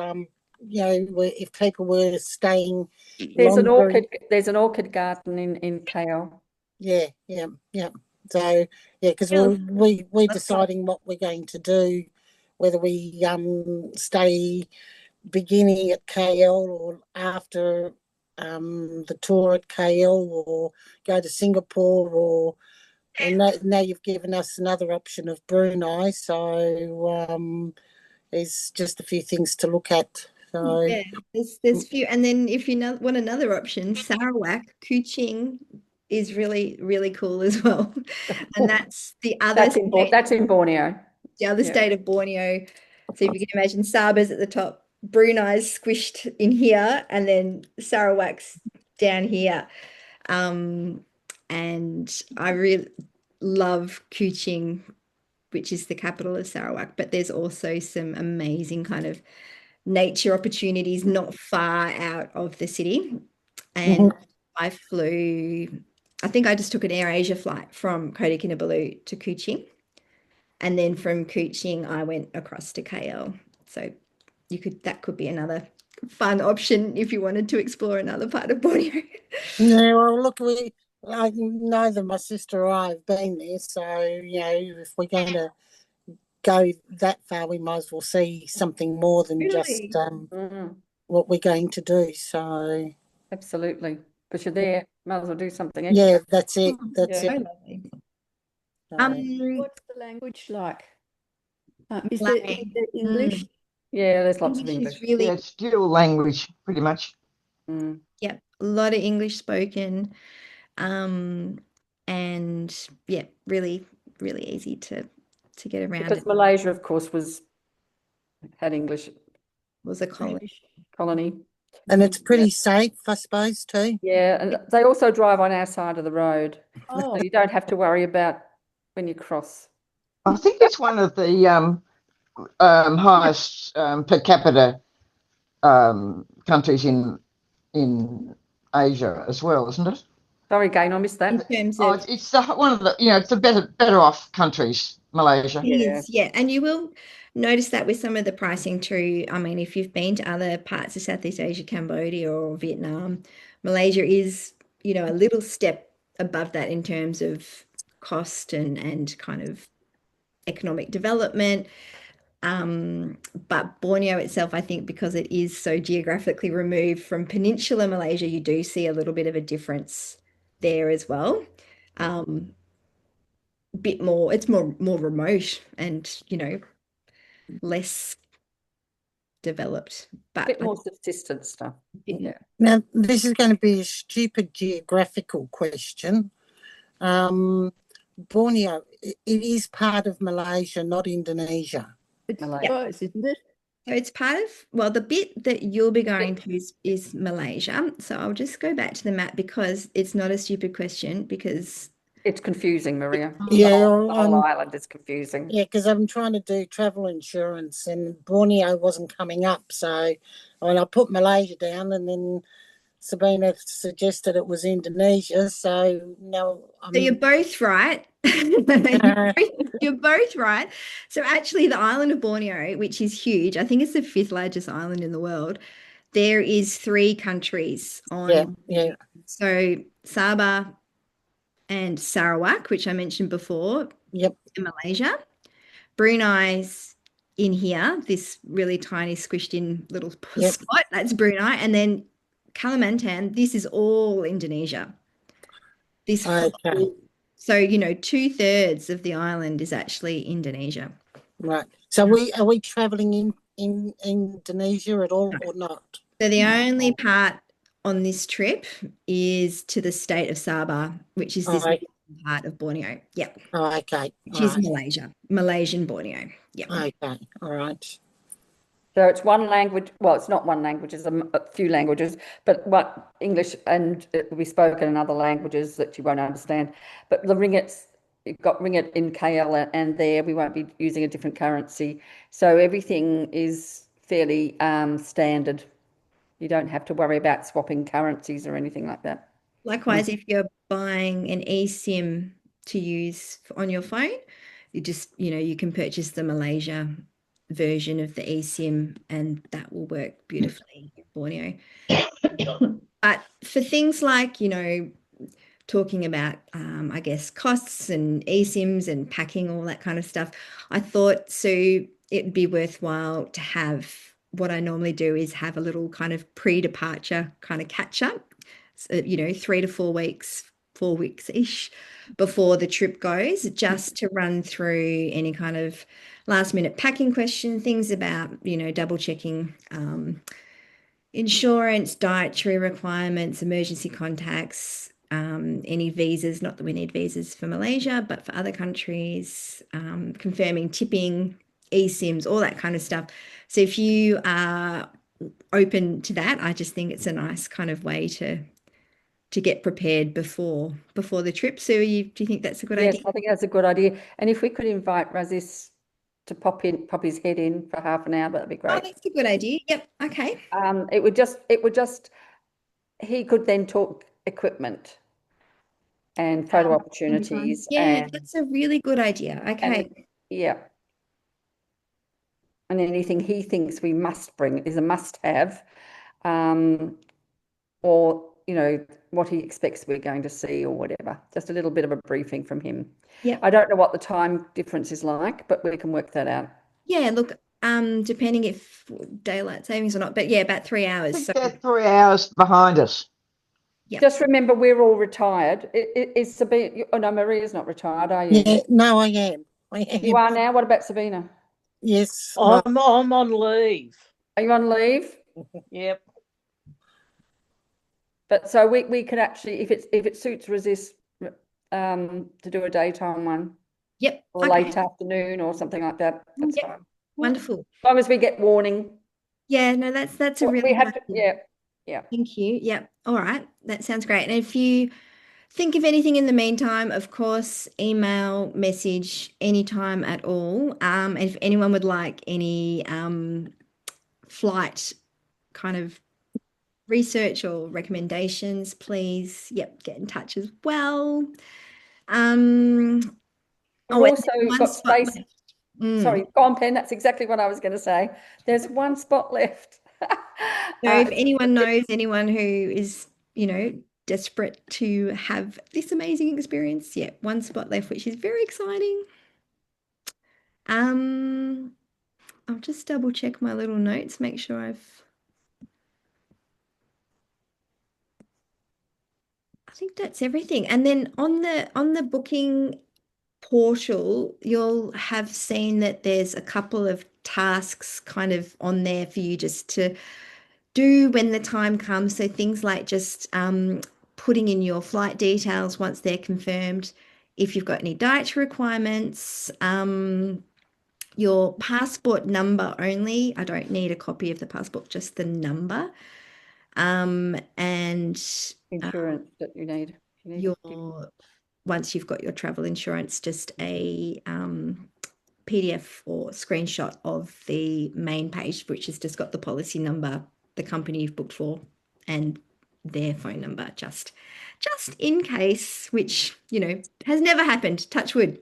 if people were staying There's longer. There's an orchid garden in KL. Yeah. So because we're deciding what we're going to do, whether we stay beginning at KL or after the tour at KL, or go to Singapore, and now you've given us another option of Brunei. So there's just a few things to look at. So Yeah, there's few, and then if you want another option, Sarawak, Kuching is really, really cool as well. And that's the other That's in Borneo. the other state of Borneo. So if you can imagine, Sabah's at the top, Brunei's squished in here, and then Sarawak's down here. And I really love Kuching, which is the capital of Sarawak, but there's also some amazing kind of nature opportunities not far out of the city. And I think I just took an Air Asia flight from Kota Kinabalu to Kuching. And then from Kuching, I went across to KL. So that could be another fun option if you wanted to explore another part of Borneo. Yeah, well, look, neither my sister or I have been there, so if we're going to go that far, we might as well see something more than just what we're going to do. So absolutely, because you're there, might as well do something extra. Yeah, that's it. That's So it. lovely. What's the language like? Is it English? Yeah, there's lots of English English. is really, it's dual language, pretty much. yeah, a lot of English spoken. And yeah, really, really easy to get around. Because Malaysia, of course, had English. Was a colony. And it's pretty safe, I suppose, too. Yeah, and they also drive on our side of the road. Oh, So you don't have to worry about when you cross. I think it's one of the highest per capita countries in Asia as well, isn't it? Sorry, again, I missed In that. terms Oh, of it's one of the it's the better off countries, Malaysia. it is, yeah. And you will notice that with some of the pricing too. I mean, if you've been to other parts of Southeast Asia, Cambodia or Vietnam, Malaysia is, a little step above that in terms of cost and kind of economic development. But Borneo itself, I think, because it is so geographically removed from peninsular Malaysia, you do see a little bit of a difference there as well. Bit more, it's more remote and less developed, A bit more subsistence stuff. Yeah. Now, this is going to be a stupid geographical question. Borneo, it is part of Malaysia, not Indonesia. it's Malaysia. close, isn't it? So it's part of, well, the bit that you'll be going to is Malaysia. So I'll just go back to the map because it's not a stupid question, because It's confusing, Maria. Yeah, The whole island is confusing. Yeah, because I'm trying to do travel insurance and Borneo wasn't coming up. So I put Malaysia down, and then Sabina suggested it was Indonesia. So now So you're both right. You're both right. So actually the island of Borneo, which is huge, I think it's the 5th largest island in the world. There is 3 countries on. Yeah. So Sabah and Sarawak, which I mentioned before. Yep. In Malaysia. Brunei's in here, this really tiny squished in little spot. That's Brunei. And then Kalimantan, this is all Indonesia. This Okay. So, 2/3 of the island is actually Indonesia. Right. So are we traveling in Indonesia at all or not? So the only part on this trip is to the state of Sabah, which is this part of Borneo. Yep, Oh, okay. which All is right. Malaysia, Malaysian Borneo. Yep. Okay. All right. So it's one language. Well, it's not one language. It's a few languages, but what English, and it will be spoken in other languages that you won't understand. But the ringgits, you've got ringgit in KL, and there we won't be using a different currency. So everything is fairly standard. You don't have to worry about swapping currencies or anything like that. Likewise, if you're buying an eSIM to use on your phone, you just, you can purchase the Malaysia version of the eSIM and that will work beautifully in Borneo. But for things like, talking about, I guess, costs and eSIMs and packing, all that kind of stuff, I thought, Sue, it'd be worthwhile to have what I normally do is have a little kind of pre-departure kind of catch up. So, 3 to 4 weeks, 4 weeks-ish before the trip goes, just to run through any kind of last minute packing question, things about, double checking insurance, dietary requirements, emergency contacts, any visas, not that we need visas for Malaysia, but for other countries, confirming tipping, eSIMs, all that kind of stuff. So if you are open to that, I just think it's a nice kind of way to get prepared before the trip. So do you think that's a good Yes, idea? I think that's a good idea. And if we could invite Razis to pop his head in for half an hour, that'd be Oh, great. that's a good idea. Yep. Okay. It would just he could then talk equipment and photo opportunities Yeah, that's a really good idea. Okay. and yeah. And anything he thinks we must bring is a must-have, or what he expects we're going to see or whatever. Just a little bit of a briefing from him. Yep. I don't know what the time difference is like, but we can work that out. Yeah, look, depending if daylight savings or not, but yeah, about 3 hours. I think So they're 3 hours behind us. yeah. Just remember, we're all retired. Is Sabina? Oh no, Maria's not retired, are you? Yeah. No, I am. I You am. are now. What about Sabina? Yes. I'm on leave. Are you on leave? Yep. But so we could actually, if it suits Resist, to do a daytime one Yep. or Okay. late afternoon or something like that. That's Yep. fine. Wonderful. As long as we get warning. Yeah, no, that's a We really have good to, idea. yeah. Thank you. Yep. All right. That sounds great. And if you think of anything in the meantime, of course, email, message, anytime at all. If anyone would like any flight kind of research or recommendations, please, yep, get in touch as well. We've Oh, and also there's one got spot space. left. Mm. Sorry, go on, Pen. That's exactly what I was going to say. There's one spot left. So if anyone knows anyone who is, desperate to have this amazing experience, yeah, one spot left, which is very exciting. I'll just double check my little notes, make sure I think that's everything. And then on the booking portal, you'll have seen that there's a couple of tasks kind of on there for you just to do when the time comes. So things like just putting in your flight details once they're confirmed, if you've got any dietary requirements, your passport number only. I don't need a copy of the passport, just the number. And Insurance that you need. your once you've got your travel insurance, just a PDF or screenshot of the main page, which has just got the policy number, the company you've booked for, and their phone number, just in case, which has never happened, touch wood.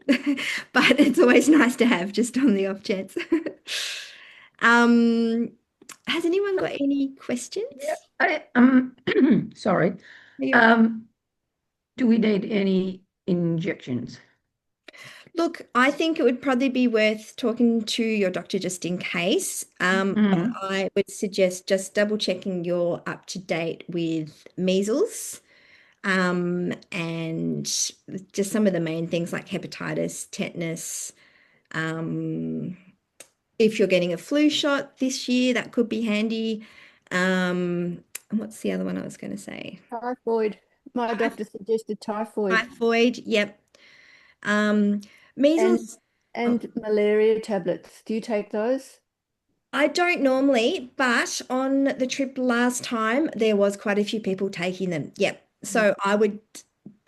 But it's always nice to have, just on the off chance. Has anyone got any questions? Sorry. Do we need any injections? Look, I think it would probably be worth talking to your doctor just in case. But I would suggest just double checking you're up to date with measles, and just some of the main things like hepatitis, tetanus. If you're getting a flu shot this year, that could be handy. And what's the other one I was going to say? Typhoid. My doctor suggested typhoid Typhoid, yep. Measles, and malaria tablets. Do you take those? I don't normally, but on the trip last time, there was quite a few people taking them. Yep. So I would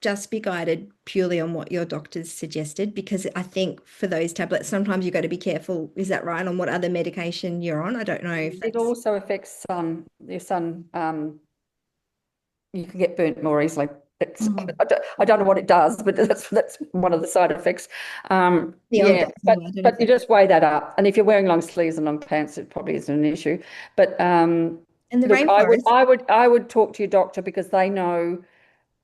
just be guided purely on what your doctors suggested, because I think for those tablets, sometimes you've got to be careful. Is that right? On what other medication you're on? I don't know if It that's. also affects your sun. You can get burnt more easily. I don't know what it does, but that's one of the side effects. Yeah, but you just weigh that up. And if you're wearing long sleeves and long pants, it probably isn't an issue. But And the look, rainforest. I would talk to your doctor, because they know,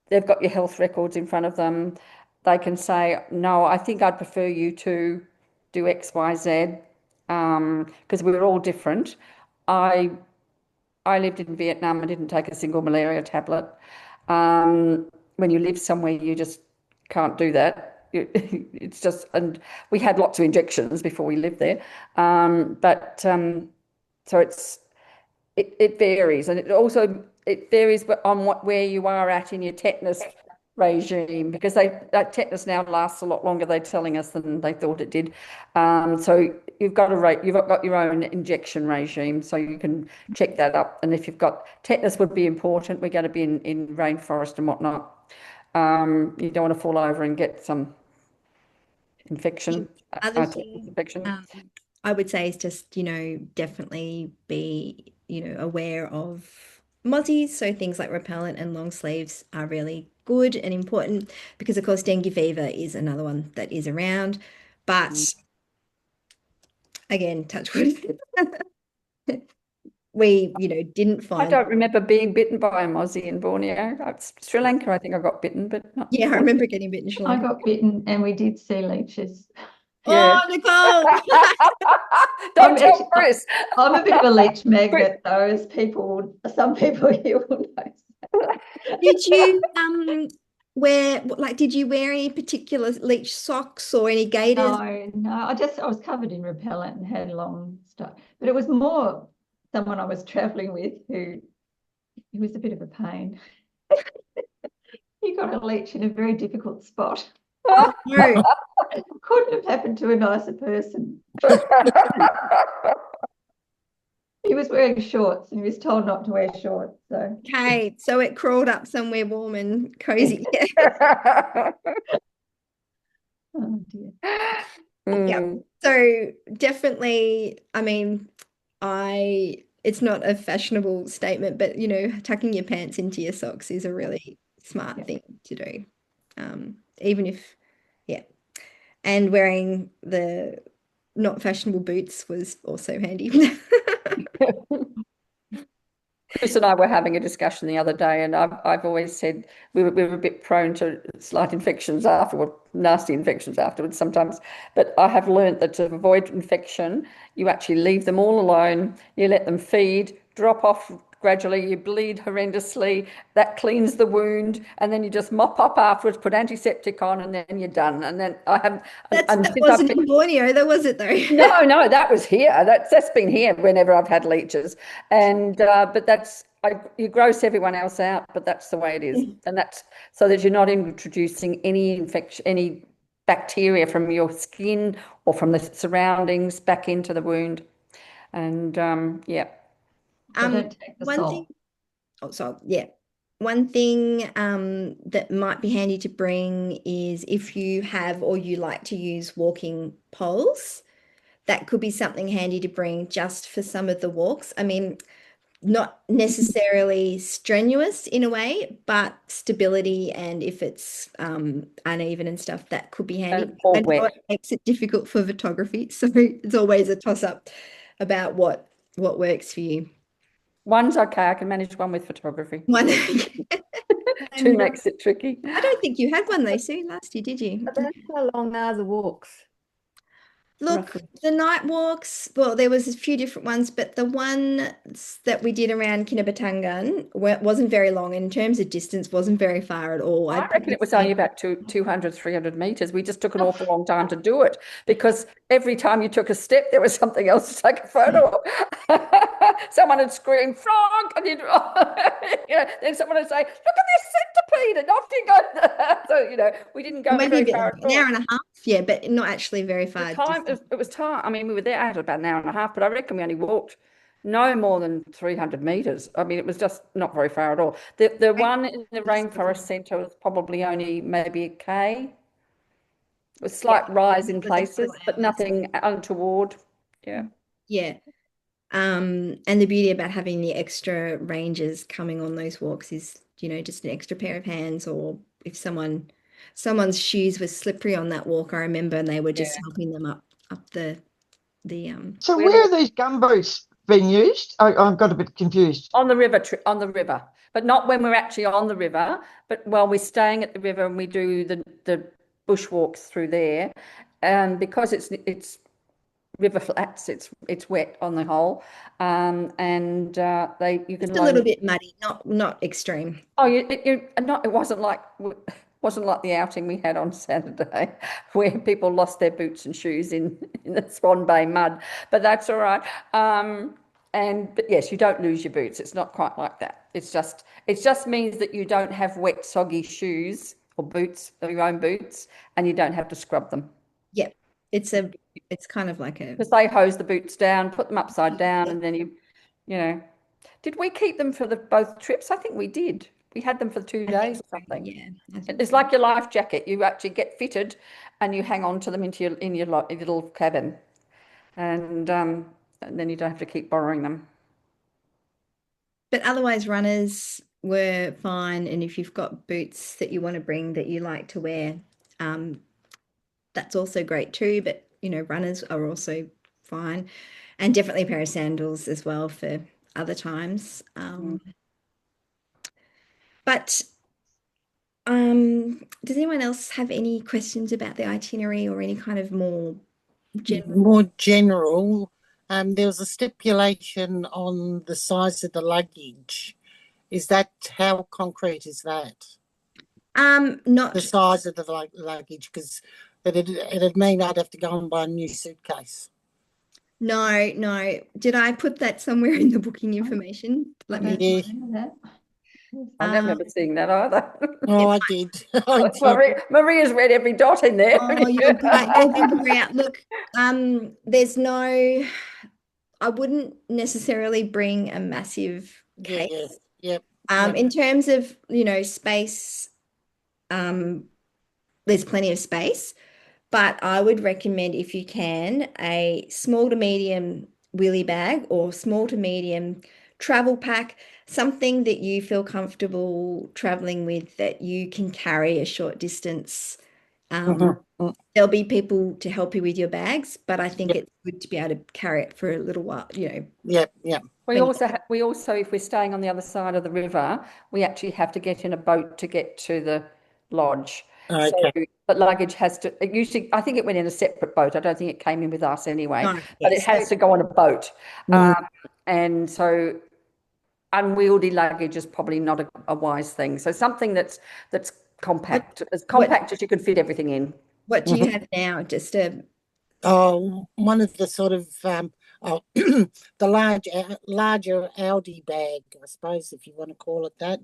they've got your health records in front of them. They can say, no, I think I'd prefer you to do X, Y, Z, because we're all different. I lived in Vietnam. I didn't take a single malaria tablet. When you live somewhere, you just can't do that. It's just, and we had lots of injections before we lived there. So it varies, and it varies on where you are at in your tetanus regime, because that tetanus now lasts a lot longer, they're telling us, than they thought it did. So you've got your own injection regime, so you can check that up. And if you've got tetanus, would be important. We're going to be in rainforest and whatnot. You don't want to fall over and get some infection. Other thing, infection. I would say is just, definitely be, aware of mozzies. So things like repellent and long sleeves are really good and important, because of course dengue fever is another one that is around. But again, touch wood. We, didn't I find. don't remember being bitten by a mozzie in Borneo. Sri Lanka, I think I got bitten, but not. Yeah, I remember getting bitten in Sri I Lanka. got bitten and we did see leeches. Yeah. Oh, Nicole! Don't tell Chris. I'm a bit of a leech magnet, though, as some people here will know. Did you did you wear any particular leech socks or any gaiters? No, I was covered in repellent and had long stuff. But it was more someone I was traveling with who was a bit of a pain. He got a leech in a very difficult spot. No. Couldn't have happened to a nicer person. He was wearing shorts and he was told not to wear shorts. So Okay, so it crawled up somewhere warm and cozy. oh dear. Yeah. So definitely, I mean, it's not a fashionable statement, but tucking your pants into your socks is a really smart thing to do. Even if, yeah. And wearing the not fashionable boots was also handy. Chris and I were having a discussion the other day, and I've always said we were a bit prone to slight infections afterward, nasty infections afterwards sometimes. But I have learnt that to avoid infection, you actually leave them all alone. You let them feed, drop off gradually. You bleed horrendously. That cleans the wound, and then you just mop up afterwards, put antiseptic on, and then you're done. And then I have. That wasn't in Borneo, though, was it? Though. No, that was here. That's been here whenever I've had leeches, and but you gross everyone else out, but that's the way it is, and that's so that you're not introducing any infection, any bacteria from your skin or from the surroundings back into the wound, and yeah. So don't take the salt. One thing that might be handy to bring is if you have or you like to use walking poles, that could be something handy to bring just for some of the walks. I mean, not necessarily strenuous in a way, but stability, and if it's uneven and stuff, that could be handy. Or I know wet. it makes it difficult for photography, so it's always a toss-up about what works for you. One's okay. I can manage one with photography. One. Two makes it tricky. I don't think you had one though, Sue, last year, did you? How long are the walks? Look, roughly? the night walks, well, there was a few different ones, but the one that we did around Kinabatangan wasn't very long in terms of distance, wasn't very far at all. I reckon it was only about 200, 300 metres. We just took an awful long time to do it because every time you took a step, there was something else to take a photo of. Someone would scream, frog, and then someone would say, look at this speed and off you go. So, we didn't go Maybe a very bit far longer, at an hour all. and a half, yeah, but not actually very far. It was time. I mean, we were there at about an hour and a half, but I reckon we only walked no more than 300 meters. I mean, it was just not very far at all. The one in the rainforest centre was probably only maybe a K. It was slight rise in places, but nothing untoward. Yeah. Yeah. And the beauty about having the extra rangers coming on those walks is, just an extra pair of hands, or if someone's shoes were slippery on that walk, I remember, and they were just helping them up the So where are these gumboots being used? I've got a bit confused. on the river, but not when we're actually on the river, but while we're staying at the river and we do the bushwalks through there. And because it's river flats, it's wet on the whole. And you can just a little bit muddy, not extreme. Oh, it wasn't like the outing we had on Saturday, where people lost their boots and shoes in the Swan Bay mud, but that's all right. But yes, you don't lose your boots. It's not quite like that. It just means that you don't have wet, soggy shoes or boots, or your own boots, and you don't have to scrub them. Yeah, it's kind of like because they hose the boots down, put them upside down, and then Did we keep them for both trips? I think we did. We had them for 2 days or something. Yeah. It's like your life jacket. You actually get fitted and you hang on to them in your little cabin. And then you don't have to keep borrowing them. But otherwise, runners were fine. And if you've got boots that you want to bring that you like to wear, that's also great too. But, runners are also fine. And definitely a pair of sandals as well for other times. But does anyone else have any questions about the itinerary or any kind of more general? More general, there was a stipulation on the size of the luggage. Is that, how concrete is that? Not the size of the luggage, because it'd mean I'd have to go and buy a new suitcase. No. Did I put that somewhere in the booking information? Let me. Yeah. I don't remember seeing that either. Oh, I did. I did. Maria's read every dot in there. Oh, you're great. Don't worry. Look, there's no. I wouldn't necessarily bring a massive case. Yep. In terms of space, there's plenty of space, but I would recommend, if you can, a small to medium wheelie bag or small to medium travel pack, something that you feel comfortable traveling with, that you can carry a short distance. There'll be people to help you with your bags, but I think it's good to be able to carry it for a little while, Yep. We also, if we're staying on the other side of the river, we actually have to get in a boat to get to the lodge. Okay. So, but luggage has to, usually, I think it went in a separate boat. I don't think it came in with us anyway, but it has to go on a boat. And so unwieldy luggage is probably not a wise thing. So something that's compact, as compact as you can fit everything in. What do you have now? Just one of the sort of the larger Audi bag, I suppose, if you want to call it that.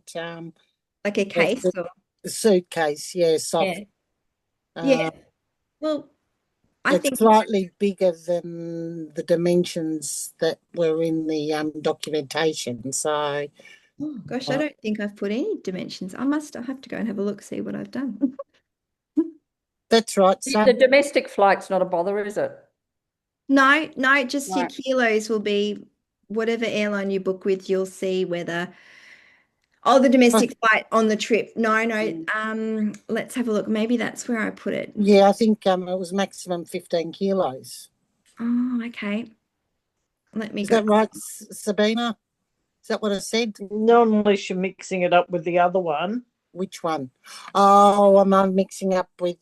Like a case or a suitcase, soft. Well, I think slightly bigger than the dimensions that were in the documentation. So, oh gosh, I don't think I've put any dimensions. I have to go and have a look, see what I've done. That's right. So, the domestic flight's not a bother, is it? No, just your kilos will be whatever airline you book with. You'll see whether the domestic flight on the trip. No. Let's have a look. Maybe that's where I put it. Yeah, I think it was maximum 15 kilos. Oh, okay. Let me Is go. that right, Sabina? Is that what I said? Not unless you're mixing it up with the other one. Which one? Oh, I'm mixing up with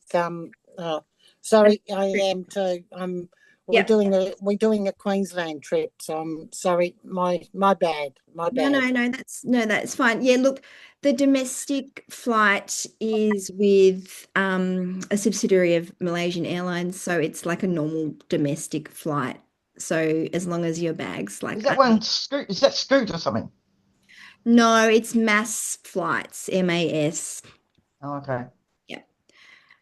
sorry, I am too. We're doing a Queensland trip, so I'm sorry. My bad. My bad. No, that's fine. Yeah, look, the domestic flight is with a subsidiary of Malaysian Airlines, so it's like a normal domestic flight. So as long as your bags Is that Scoot or something? No, it's mass flights, MAS. Oh, okay.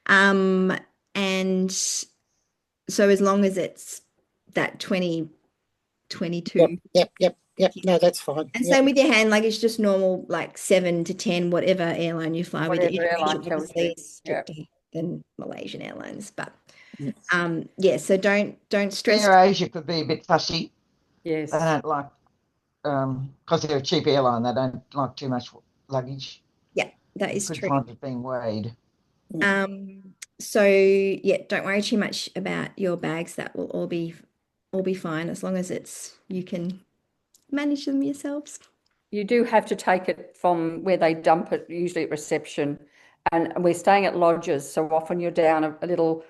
Um, and so as long as it's that 2022. Yep. No, that's fine. And Yep. same with your hand luggage, just normal, like 7 to 10, whatever airline you fly with. Whatever airline tells Obviously you. is stricter than Malaysian Airlines, but Yes. yeah. So don't stress. Air Asia could be a bit fussy. Yes. They don't like, because they're a cheap airline, they don't like too much luggage. Yeah, that You is could true. find it being weighed. So yeah, don't worry too much about your bags. That will all be fine as long as you can manage them yourselves. You do have to take it from where they dump it, usually at reception. And we're staying at lodges, so often you're down a little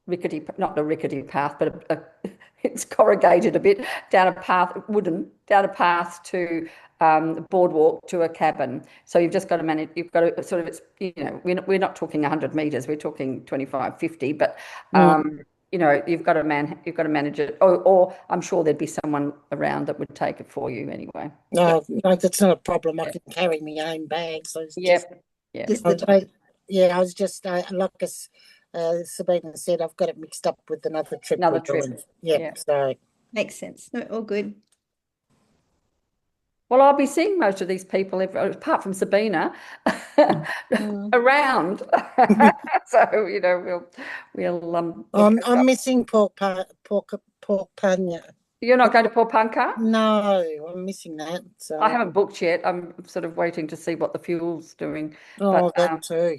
rickety, not a rickety path, but it's corrugated a bit, down a path, wooden, down a path to the boardwalk to a cabin. So you've just got to manage, you've got to sort of, it's, we're not talking 100 meters, we're talking 25, 50, but you've got to manage it. Or I'm sure there'd be someone around that would take it for you anyway. No, that's not a problem. I can carry my own bags. So it's Yep. just, I was just like Sabina said, I've got it mixed up with another trip. Another we're trip. doing. Yep. So Makes sense. No, all good. Well, I'll be seeing most of these people, apart from Sabina, around. So we'll I'm missing pork panya. You're not going to Papanka? No, I'm missing that. So I haven't booked yet. I'm sort of waiting to see what the fuel's doing. Oh, But that too.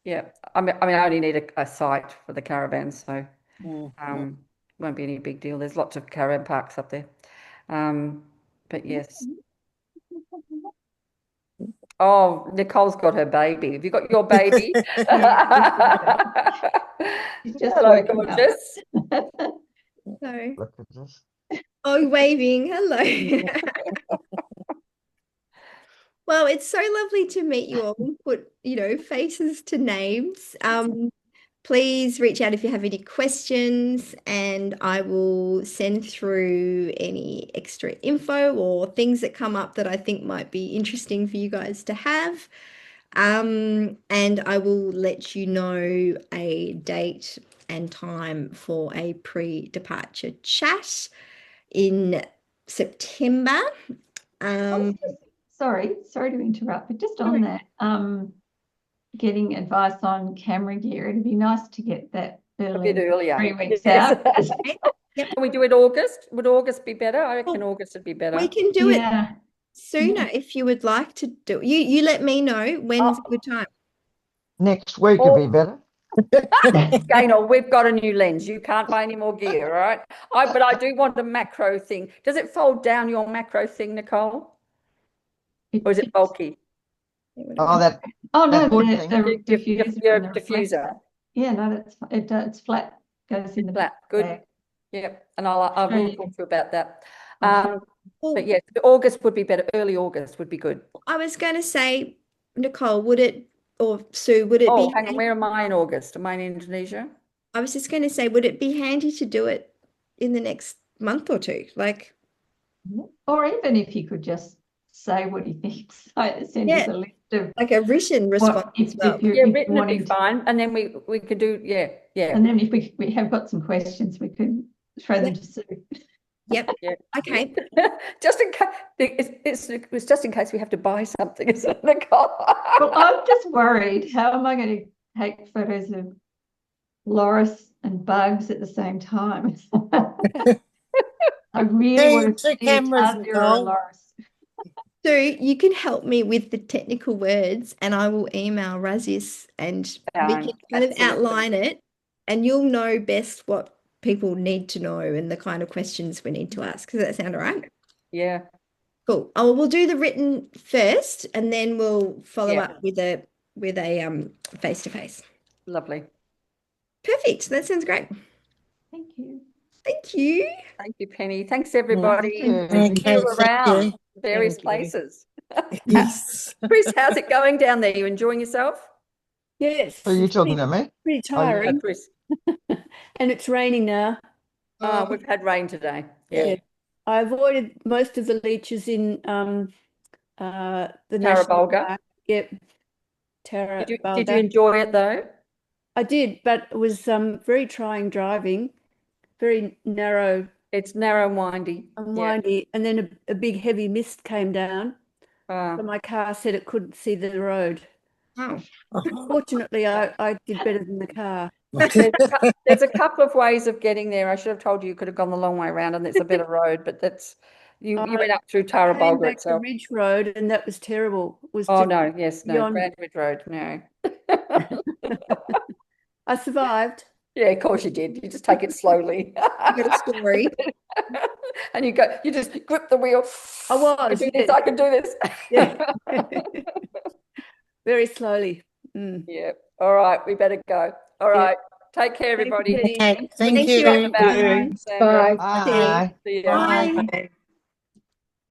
yeah, I mean, I only need a site for the caravan, so won't be any big deal. There's lots of caravan parks up there. But yes. Oh, Nicole's got her baby. Have you got your baby? She's just Hello, woken up. gorgeous. So, Look at this. oh, waving. Hello. Well, it's so lovely to meet you all and put, faces to names. Please reach out if you have any questions, and I will send through any extra info or things that come up that I think might be interesting for you guys to have. And I will let you know a date and time for a pre-departure chat in September. Sorry to interrupt, but just on that, getting advice on camera gear, it'd be nice to get that A bit earlier. 3 weeks Yes. out. Yep. Can we do it August? Would August be better? I reckon August would be better. We can do it Yeah. sooner if you would like to do it. You let me know when's a good time. Next week would be better. Gaynor, we've got a new lens. You can't buy any more gear, all right? But I do want a macro thing. Does it fold down, your macro thing, Nicole? Or is it bulky? Oh, that Oh no, that wood the thing. diffuser. Your and the diffuser. reflector. Yeah, no, it's flat. Goes in the Flat. Good. bag. Yep. And I will talk to you about that. Okay. But yes, August would be better. Early August would be good. I was going to say, Nicole, or Sue, would it Oh, be hang on. Where am I in August? Am I in Indonesia? I was just going to say, would it be handy to do it in the next month or two? Like, Or even if you could just say what you think, send us a list of like a written response as well. Written would be fine. And then we could do, yeah. And then if we have got some questions, we could throw them to Sue. Yep. Okay. Just in case it's just in case we have to buy something, isn't it, Nicole? Well, I'm just worried. How am I going to take photos of loris and bugs at the same time? I really want to see cameras, a loris. So you can help me with the technical words, and I will email Razis, and we can kind of outline it, and you'll know best what people need to know and the kind of questions we need to ask. Does that sound all right? Yeah. Cool. Oh, we'll do the written first, and then we'll follow up with a face-to-face. Lovely. Perfect. That sounds great. Thank you. Thank you. Thank you, Penny. Thanks, everybody. Thank See you around various places. Yes. Chris, how's it going down there? You enjoying yourself? Yes. Are you it's talking to me? pretty Are you- tiring. Chris. And it's raining now. We've had rain today. Yeah. I avoided most of the leeches in the national Tarabulga. park. Yep, Did you Tarabulga. enjoy it though? I did, but it was very trying driving, very narrow It's narrow and windy. and Yeah. windy, and then a big heavy mist came down. Ah. So my car said it couldn't see the road. Oh, Fortunately, I did better than the car. There's a couple of ways of getting there. I should have told you you could have gone the long way around, and it's a better road, but that's you went up through Came Tarabulga back the itself. Ridge Road, and that was terrible. It was Oh just no, yes, no, beyond. Grand Ridge Road, no. I survived. Yeah, of course you did. You just take it slowly. you got a story. And you just grip the wheel. I was, can do yes. this, I can do this. Yeah. Very slowly. Mm. Yeah. All right, we better go. All right. Take care, everybody. Thank you. Okay, thank Thank you. you. About Bye. Sandra. Bye. See ya. Bye. Bye.